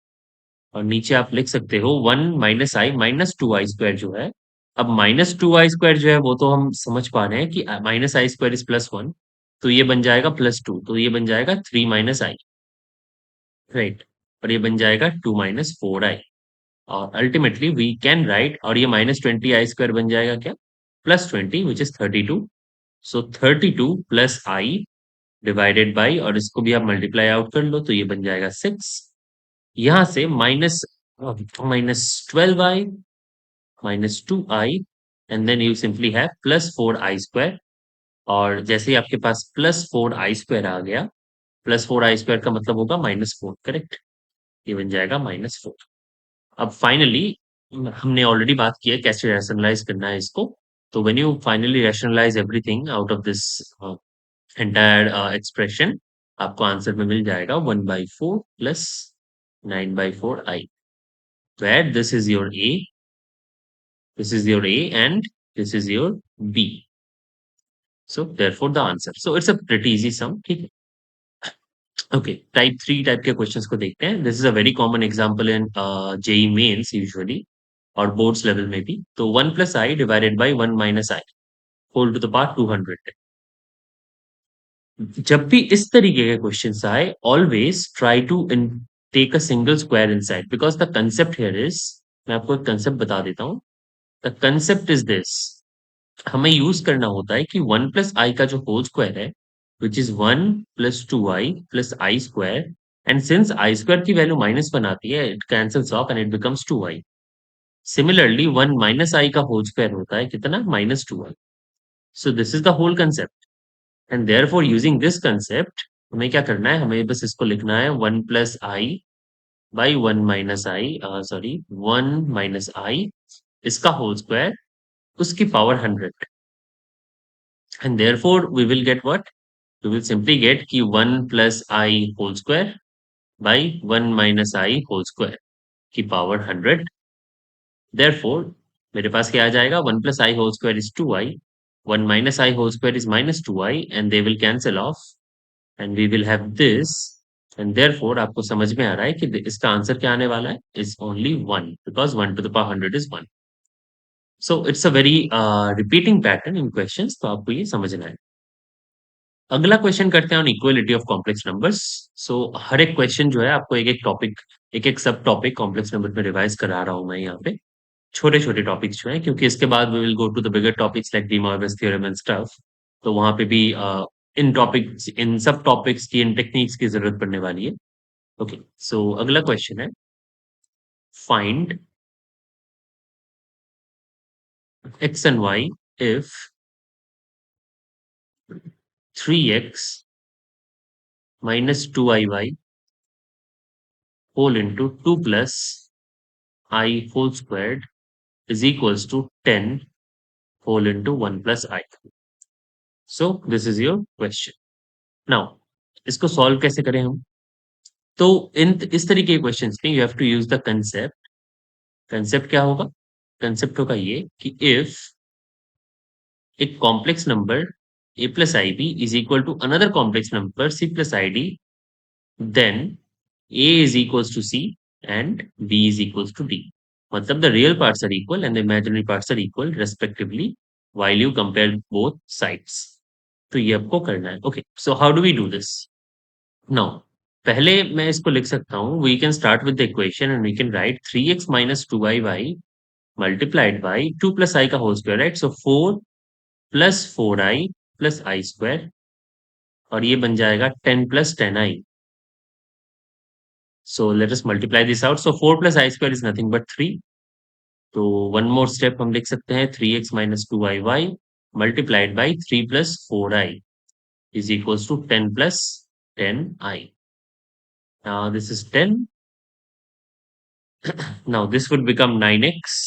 और नीचे आप लिख सकते हो 1 minus I minus 2i square जो है. अब माइनस 2i square जो है वो तो हम समझ पा रहे हैं कि minus I square is plus 1, तो ये बन जाएगा प्लस 2, तो ये बन जाएगा 3 माइनस आई. राइट. और ये बन जाएगा 2 माइनस 4i. और अल्टीमेटली वी कैन राइट, और ये माइनस 20i स्क्वायर बन जाएगा क्या? Plus 20, which is 32. So 32 plus i divided by, और इसको भी आप मल्टीप्लाई आउट कर लो तो ये बन जाएगा 6. यहां से minus minus 12i minus 2i and then you simply have plus 4i square. और जैसे ही आपके पास प्लस 4i स्क्वायर आ गया, प्लस 4i स्क्वायर का मतलब होगा माइनस 4. करेक्ट. ये बन जाएगा माइनस 4. अब फाइनली हमने ऑलरेडी बात की है कैसे रैशनलाइज करना है इसको. तो when you finally rationalize everything out of this entire expression, आपको आंसर में मिल जाएगा 1/4 plus 9/4i, where this is your a, this is your a and this is your b. So therefore the answer. So it's a pretty easy sum. ठीक है. Okay, type 3 type के questions को देखते हैं. This is a very common example in JEE Mains usually. और boards level में भी। तो 1 plus i divided by 1 minus i whole to the power 200। जब भी इस तरीके के क्वेश्चंस आए, always try to take a single square inside, because the concept here is, मैं आपको एक कंसेप्ट बता देता हूँ। द कंसेप्ट इज दिस, हमें यूज करना होता है कि 1 प्लस आई का जो होल स्क्वायर है, which is 1 plus 2 i plus i square, and since i square की वैल्यू -1 आती है, it cancels off and it becomes 2 i. Similarly 1 minus i का होल स्क्वायर होता है कितना, -2 i. So this is the whole concept, and therefore using this concept हमें क्या करना है, हमें बस इसको लिखना है 1 plus i by 1 minus i, sorry 1 minus i, इसका होल स्क्वायर, उसकी power 100, and therefore we will get what, we will simply get कि 1 plus I whole square by 1 minus I whole square की power 100। therefore मेरे पास क्या आ जाएगा, 1 plus I whole square is 2I, 1 minus I whole square is -2I, and they will cancel off, and we will have this, and therefore आपको समझ में आ रहा है कि इसका आंसर क्या आने वाला है, is only 1, because 1 to the power 100 is 1। so it's a very repeating pattern in questions, तो आपको ये समझना है। अगला क्वेश्चन करते हैं on equality of complex numbers. So हर एक क्वेश्चन जो है आपको एक एक टॉपिक, एक एक सब टॉपिक कॉम्प्लेक्स नंबर में रिवाइज करा रहा हूं मैं यहाँ पे, छोटे छोटे टॉपिक्स जो है, क्योंकि इसके बाद we will go to the bigger topics like de Morgan's theorem and stuff. तो वहां पे भी इन टॉपिक्स, इन सब टॉपिक्स की, इन टेक्निक्स की जरूरत पड़ने वाली है। ओके, सो अगला क्वेश्चन है, find x and y if 3x minus 2iy whole into 2 plus I whole squared is equals to 10 whole into 1 plus I। So this is your question. Now इसको solve कैसे करें हम? तो इन इस तरीके के क्वेश्चंस में you have to use the concept. Concept क्या होगा? कंसेप्ट होगा ये कि इफ एक complex number a plus ib is equal to another complex number c plus id, then a is equals to c and b is equals to d। मतलब the real parts are equal and the imaginary parts are equal respectively while you compare both sides। तो ये आपको करना है। Okay, so how do we do this now? पहले मैं इसको लिख सकता हूँ, we can start with the equation and we can write 3x minus 2iy multiplied by 2 plus I का whole square, right? So 4 plus 4i plus I square, और ये बन जाएगा 10 plus 10i। So let us multiply this out. So 4 plus I square is nothing but 3। तो one more step हम लिख सकते हैं, 3x minus 2iy multiplied by 3 plus 4i is equals to 10 plus 10i। Now this is 10. Now this would become 9x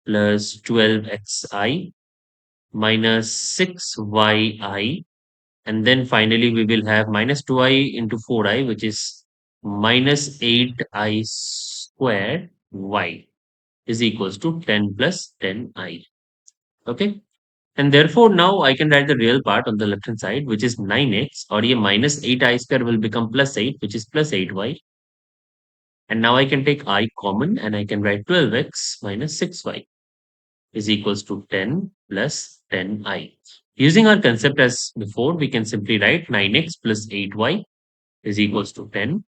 plus 12xi minus 6yi, and then finally we will have minus 2i into 4i, which is minus 8i squared y is equals to 10 plus 10i. Okay, and therefore now I can write the real part on the left hand side, which is 9x, or ye minus 8i square will become plus 8, which is plus 8y, and now I can take I common and I can write 12x minus 6y is equals to 10 plus 10i. Using our concept as before, we can simply write 9x plus 8y is equals to 10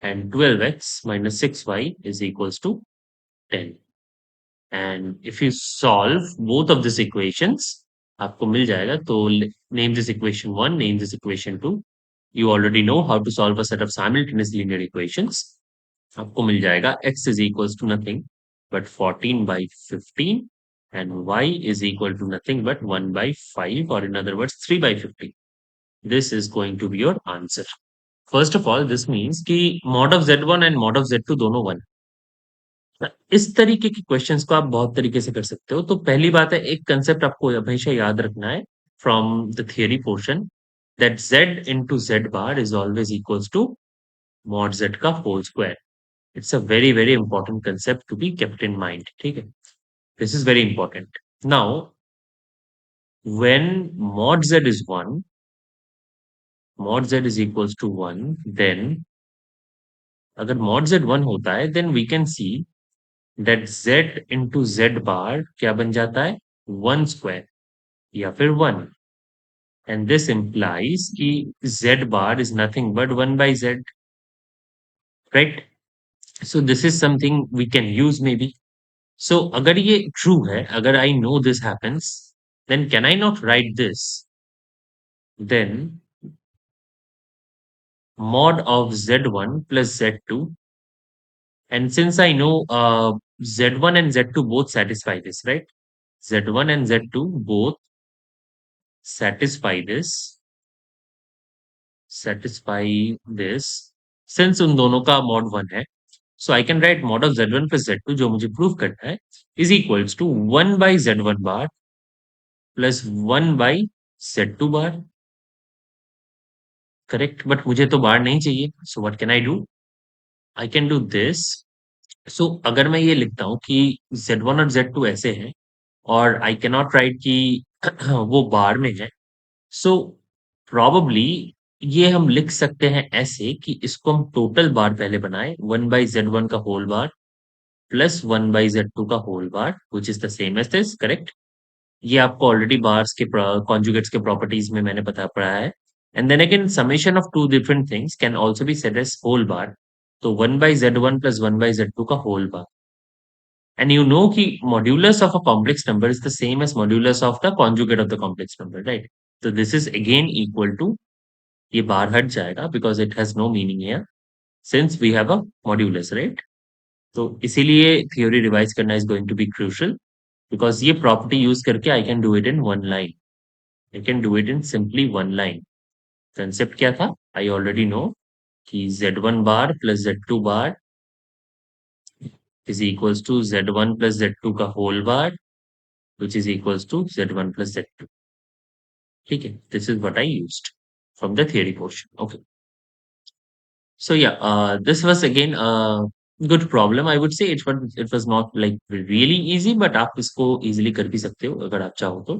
and 12x minus 6y is equals to 10। And if you solve both of these equations, आपको मिल जाएगा। तो name this equation 1, name this equation 2। You already know how to solve a set of simultaneous linear equations। आपको मिल जाएगा x is equals to nothing but 14 by 15 and y is equal to nothing but 1 by 5, or in other words 3 by 15। This is going to be your answer। First of all, this means कि mod of z1 and mod of z2 दोनों 1। इस तरीके के questions को आप बहुत तरीके से कर सकते हो। तो पहली बात है, एक कंसेप्ट आपको हमेशा याद रखना है from the theory portion, that z into z bar is always equals to mod z का whole square. It's a very very important concept to be kept in mind, ठीक है? This is very important. Now when mod z is 1, mod z is equals to 1, then अगर mod z 1 होता है, then we can see that z into Z bar क्या बन जाता है, 1 square या फिर 1, एंड दिस इम्प्लाइज कि z bar is nothing but 1/z, right? So this is something we can use maybe. सो अगर ये ट्रू है, अगर I know this happens, then can I not write this? Then mod of z1 plus z2, and since I know z1 and z2 both satisfy this, right? Z1 and z2 both satisfy this, satisfy this. Since उन दोनों का mod 1 है, so I can write mod of z1 plus z2 जो मुझे prove करना है is equals to 1 by z1 bar plus 1 by z2 bar. Correct, but मुझे तो बार नहीं चाहिए, so what can I do? I can do this. So अगर मैं ये लिखता हूँ कि z1 और z2 ऐसे हैं और आई कैन नॉट राइट कि वो बार में है, सो प्रोबेबली ये हम लिख सकते हैं ऐसे कि इसको हम टोटल बार पहले बनाए, 1/z1 का होल बार प्लस 1/z2 का whole bar which is the same as this. Correct? ये आपको ऑलरेडी बार्स के कॉन्जुगेट्स के प्रॉपर्टीज में मैंने बता पढ़ा है. And then again summation of two different things can also be said as whole bar. तो 1/z1 प्लस 1/z2 का whole bar. And you know कि modulus of a complex number is the same as modulus of the conjugate of the complex number, right? तो this is again equal to, ये बार हट जाएगा because it has no meaning here since we have a modulus, right? तो इसीलिए theory revise करना is going to be crucial because ये property use करके I can do it in one line. I can do it in simply one line. Concept क्या था? I already know कि z1 bar plus z2 bar is equals to z1 plus z2 का whole bar, which is equals to z1 plus z2. ठीक है? This is what I used from the theory portion. Okay. So yeah, this was again a good problem. I would say it was not like really easy, but आप इसको easily कर भी सकते हो अगर आप चाहो तो.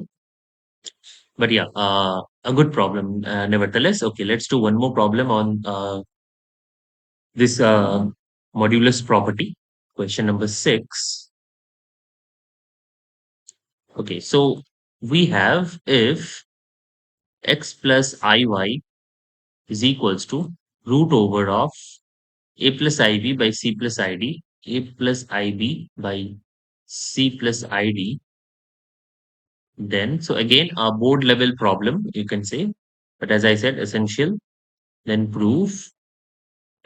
But yeah, a good problem nevertheless. Okay, let's do one more problem on this modulus property, question number 6. Okay, so we have if x plus iy is equals to root over of a plus ib by c plus id, a plus ib by c plus id, then so again a board level problem you can say, but as I said essential, then prove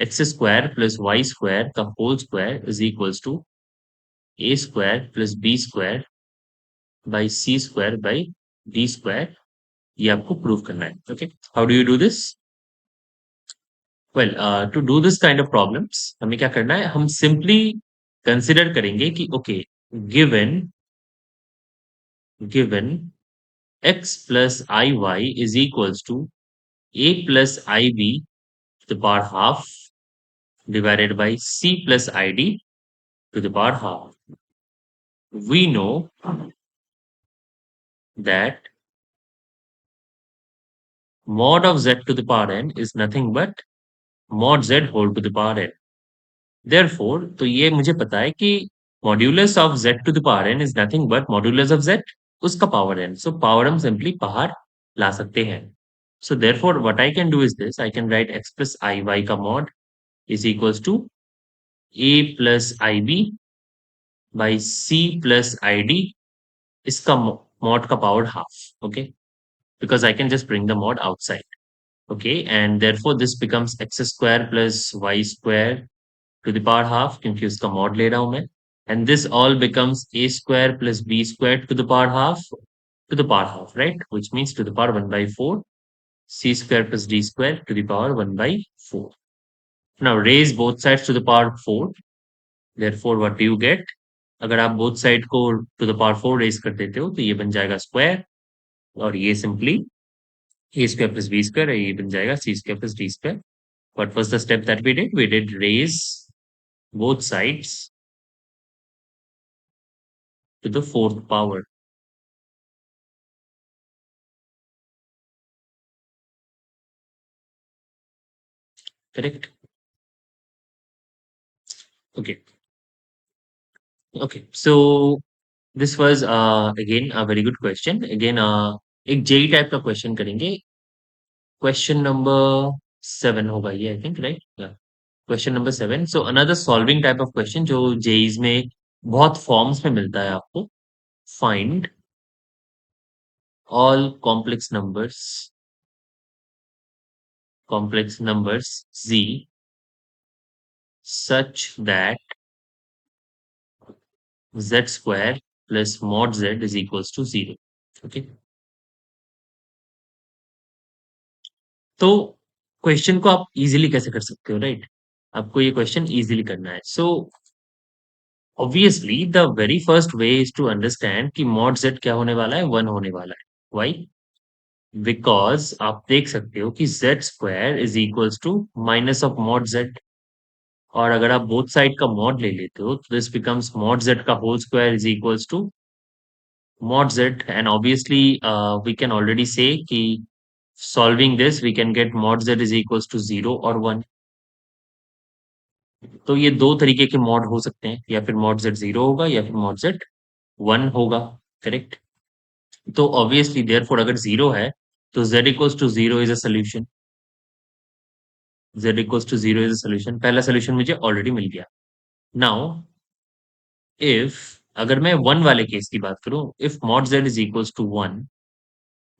x square plus y square the whole square is equals to a square plus b square by c square by d square. ये आपको prove करना है. Okay, how do you do this? Well, to do this kind of problems हमें क्या करना है, हम simply consider करेंगे कि okay, given given x plus iy is equals to a plus ib to the power half divided by c plus id to the power half. We know that mod of z to the power n is nothing but mod z whole to the power n. Therefore, तो ये मुझे पता है कि modulus of z to the power n is nothing but modulus of z उसका power n. So power हम simply बाहर ला सकते हैं. So therefore what I can do is this, I can write x plus i y का mod is equals to a plus I B by c plus I d, इसका mod का power half. Okay, because I can just bring the mod outside. Okay, and therefore this becomes x square plus y square to the power half क्योंकि उसका mod ले रहा हूं मैं. And this all becomes a square plus b squared to the power half to the power half, right? Which means to the power 1 by 4, c square plus d square to the power 1 by 4. Now raise both sides to the power 4. Therefore, what do you get? अगर आप both side को to the power 4 raise कर देते हो तो ये बन जाएगा square, और ये simply a square plus b square, ये बन जाएगा c square plus d square. What was the step that we did? We did raise both sides to the fourth power. Correct? Okay. Okay, so this was again a very good question. Again, एक JEE type का question करेंगे. Question number 7 होगा ये, I think, right? Question number 7. So another solving type of question जो जेईज में बहुत forms में मिलता है आपको. Find all complex numbers z such that z square plus mod z is equals to 0. Okay. तो क्वेश्चन को आप इजीली कैसे कर सकते हो, राइट? आपको ये क्वेश्चन इजीली करना है. So obviously the very first way is to understand कि मॉड z क्या होने वाला है, 1 होने वाला है. व्हाई? बिकॉज आप देख सकते हो कि z square is equals to minus of mod z. और अगर आप बोथ साइड का मॉड ले लेते हो तो दिस बिकम्स मॉड z का whole square is equals to mod z. And obviously we can already say कि solving this we can get mod z is equals to 0 और 1. तो ये दो तरीके के मॉड हो सकते हैं, या फिर मॉड z 0 होगा या फिर मॉड z 1 होगा. करेक्ट? तो ऑब्वियसली देयरफॉर अगर 0 है तो z equals to 0 is a solution. z equals to 0 is a solution. पहला सोल्यूशन मुझे ऑलरेडी मिल गया. नाउ इफ अगर मैं 1 वाले केस की बात करूं, if mod z is equals to 1,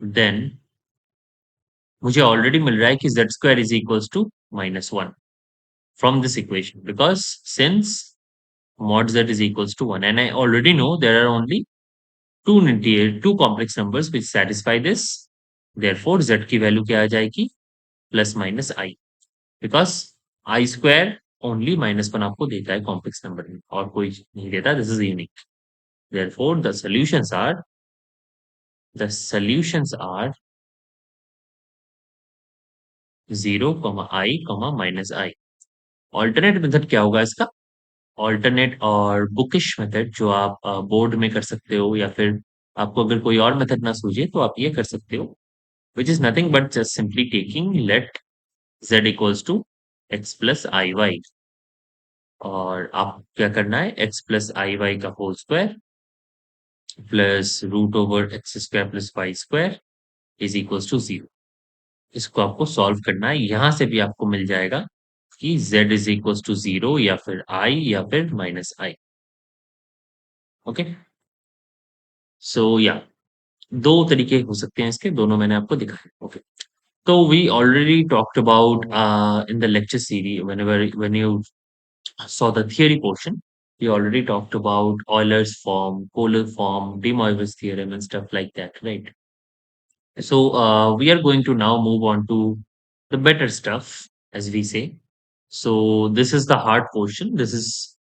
then मुझे ऑलरेडी मिल रहा है कि z square is equals to -1 from this equation, because since mod z is equals to 1 and I already know there are only two complex numbers which satisfy this. Therefore z की value क्या आ जाएगी? Plus minus I. Because I square only -1 आपको देता है complex number में, और कोई नहीं देता. This is unique. Therefore the solutions are 0, i, -i. Alternate method क्या होगा इसका? ऑल्टरनेट और बुकिश मेथड जो आप बोर्ड में कर सकते हो, या फिर आपको अगर कोई और मेथड ना सूझे तो आप ये कर सकते हो, which is nothing but just simply taking let z equals to x plus i y. और आप क्या करना है, x प्लस आई वाई का whole square plus root over x square plus y square is equals to 0. इसको आपको solve करना है. यहां से भी आपको मिल जाएगा कि z इज इक्वल्स टू 0 या फिर i या फिर -i. ओके. सो या दो तरीके हो सकते हैं इसके, दोनों मैंने आपको दिखाए. ओके. तो we already talked about in the lecture series, when you saw the theory portion, we already talked about Euler's form, polar form, De Moivre's theorem and stuff like that, right? So we are going to now move on to the better stuff, as we say. So this is the hard portion. This is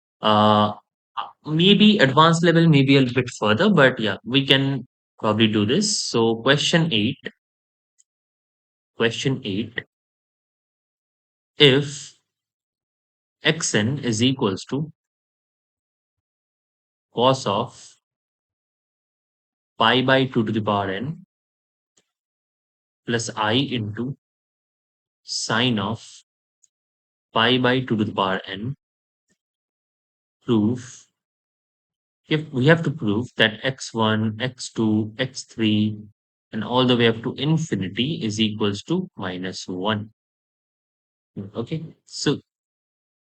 maybe advanced level, maybe a little bit further, but yeah, we can probably do this. So question 8, if xn is equals to cos of pi by 2 to the power n plus I into sine of pi by 2 to the power n, proof, if we have to prove that x1, x2, x3 and all the way up to infinity is equals to -1. Okay, so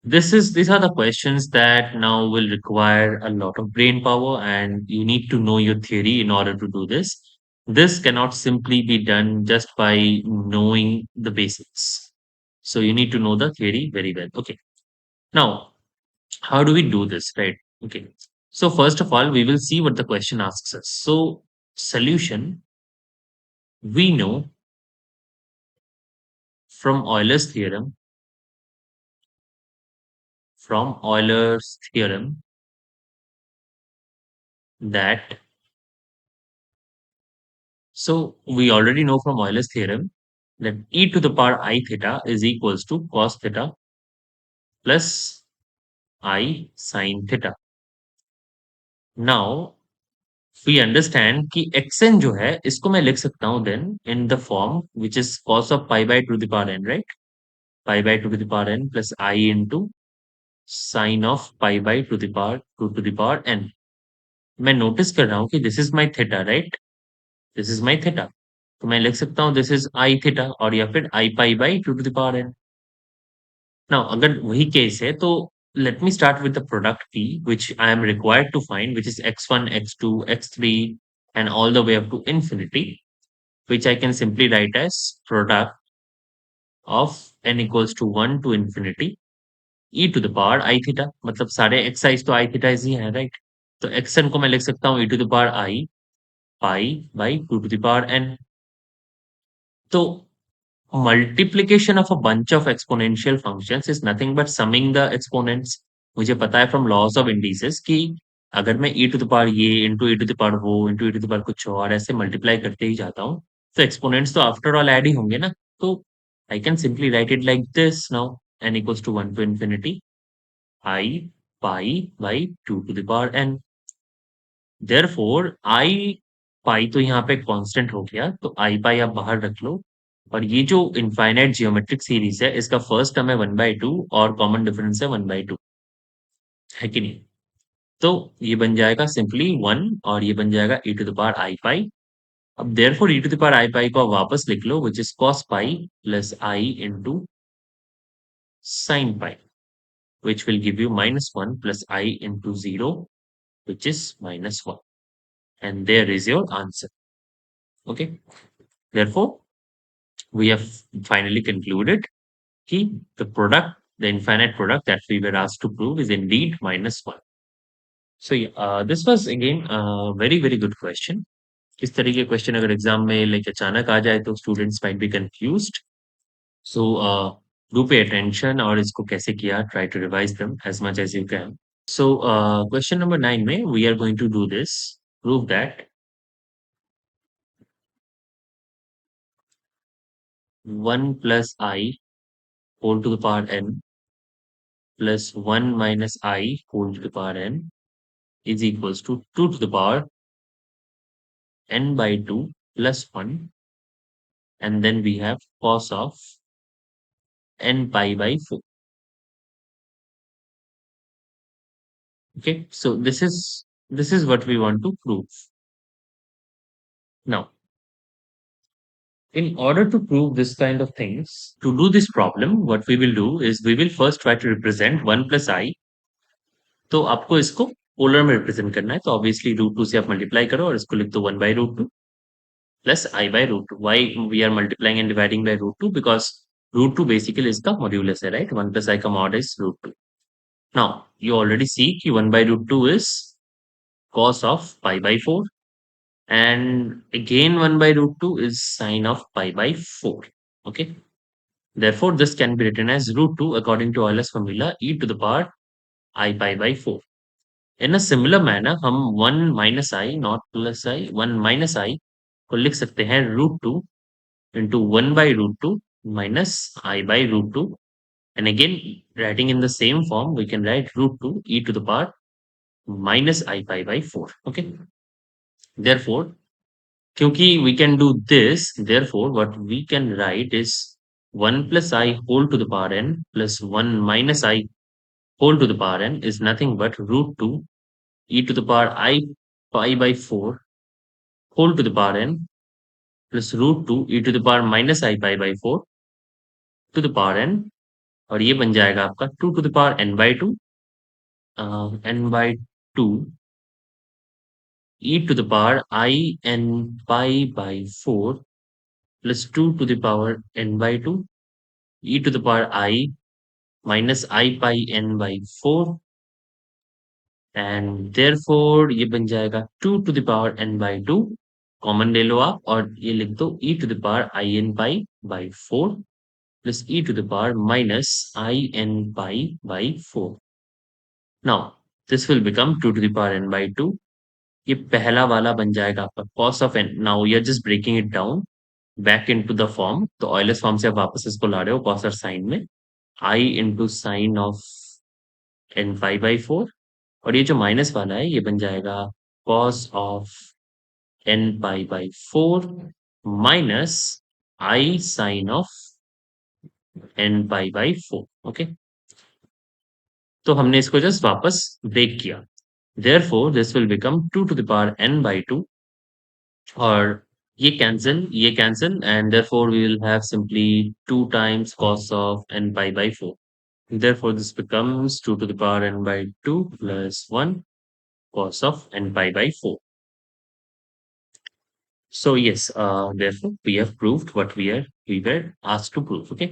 these are the questions that now will require a lot of brain power, and you need to know your theory in order to do this. This cannot simply be done just by knowing the basics. So you need to know the theory very well. Okay. Now, how do we do this, right? Okay. So first of all, we will see what the question asks us. So solution, we know from Euler's theorem that, so we already know from Euler's theorem that e to the power I theta is equals to cos theta plus I sin theta. Now we understand कि xn जो है इसको मैं लिख सकता हूँ then in the form which is cos of pi by 2 to the power n, right? Pi by 2 to the power n plus I into sine of pi by to the power n. मैं notice कर रहा हूँ कि this is my theta, right? This is my theta. तो मैं लिख सकता हूँ दिस इज आई थीटा और या फिर i pi by to the power n. Now अगर वही केस है तो let me start with the product P, which I am required to find, which is x1, x2, x3, and all the way up to infinity, which I can simply write as product of n equals to 1 to infinity e to the power I theta। मतलब सारे xi's तो I theta ही है, right? तो xn को मैं लिख सकता हूँ e to the power I pi by 2 to the power n। तो multiplication of a bunch of exponential functions is nothing but summing the exponents। मुझे पता है from laws of indices कि अगर मैं e to the power ये into e to the power वो into e to the power कुछ और ऐसे मल्टीप्लाई करते ही जाता हूँ तो एक्सपोनेंट्स तो आफ्टर ऑल ऐड ही होंगे ना। तो I can simply write it like this now, n equals to 1 to infinity I pi by 2 to the power n। Therefore i pi तो यहाँ पे कांस्टेंट हो गया तो आई पाई आप बाहर रख लो। और ये जो इनफाइनाइट जियोमेट्रिक सीरीज है इसका फर्स्ट टर्म है 1/2 और कॉमन डिफरेंस है 1/2, है कि नहीं? तो ये बन जाएगा सिंपली 1 और ये बन जाएगा e to the power i pi. अब therefore e to the power i pi को आप वापस लिख लो which is cos pi plus i into sin pi, which will give you -1 plus I into 0, which is -1, and there is your answer। Okay, therefore we have finally concluded कि the infinite product that we were asked to prove is indeed -1। So yeah, this was again a very very good question। इस तरह के question अगर exam में like अचानक आ जाए तो students might be confused. So do pay attention और इसको कैसे किया, try to revise them as much as you can. So question number 9 में we are going to do this, prove that 1 plus I whole to the power n plus 1 minus I whole to the power n is equals to 2 to the power n by 2 plus 1, and then we have cos of n pi by 4। Okay, so this is what we want to prove. Now, in order to prove this kind of things, to do this problem, what we will do is we will first try to represent 1 plus I। तो आपको इसको polar में represent करना है तो obviously √2 से आप multiply करो और इसको लिख दो 1/√2 plus I by √2। Why we are multiplying and dividing by √2? Because √2 basically इसका मॉड्यूलस है, right? 1 plus I का mod is √2। Now you already see कि 1/√2 is cos of pi by 4, and again 1/√2 is sin of pi by 4। Okay, therefore this can be written as √2 according to Euler's formula e to the power I pi by 4। In a similar manner हम 1 minus I not plus I 1 minus I को लिख सकते हैं √2 into 1 by √2 minus I by √2, and again writing in the same form we can write √2 e to the power minus I pi by 4। Okay, therefore क्योंकि we can do this, therefore what we can write is 1 plus I whole to the power n plus 1 minus I whole to the power n is nothing but √2 e to the power I pi by 4 whole to the power n plus √2 e to the power minus I pi by 4 to the power n, और ये बन जाएगा आपका 2 to the power n by 2 n/2 e to the power I n pi by 4 plus 2 to the power n by 2 e to the power I minus I pi n by 4, and therefore ये बन जाएगा 2 to the power n by 2, common ले लो आप और ये लिख दो e to the power I n pi by 4 plus e to the power minus I n pi by 4। Now this will become 2 to the power n by 2। ये पहला वाला बन जाएगा आपका cos of n। Now you are just breaking it down back into the form, तो Euler's form से आप वापस इसको ला रहे हो cos और sin में, I into sine of n pi by 4, और ये जो माइनस वाला है ये बन जाएगा cos of n pi by 4 minus I sin of n pi by 4। Okay, तो हमने इसको जस्ट वापस ब्रेक किया। Therefore this will become 2 to the power n by 2 और ये cancel and therefore we will have simply 2 times cos of n pi by 4. Therefore, this becomes 2 to the power n by 2 plus 1 cos of n pi by 4. So yes, therefore we have proved what we were asked to prove. Okay.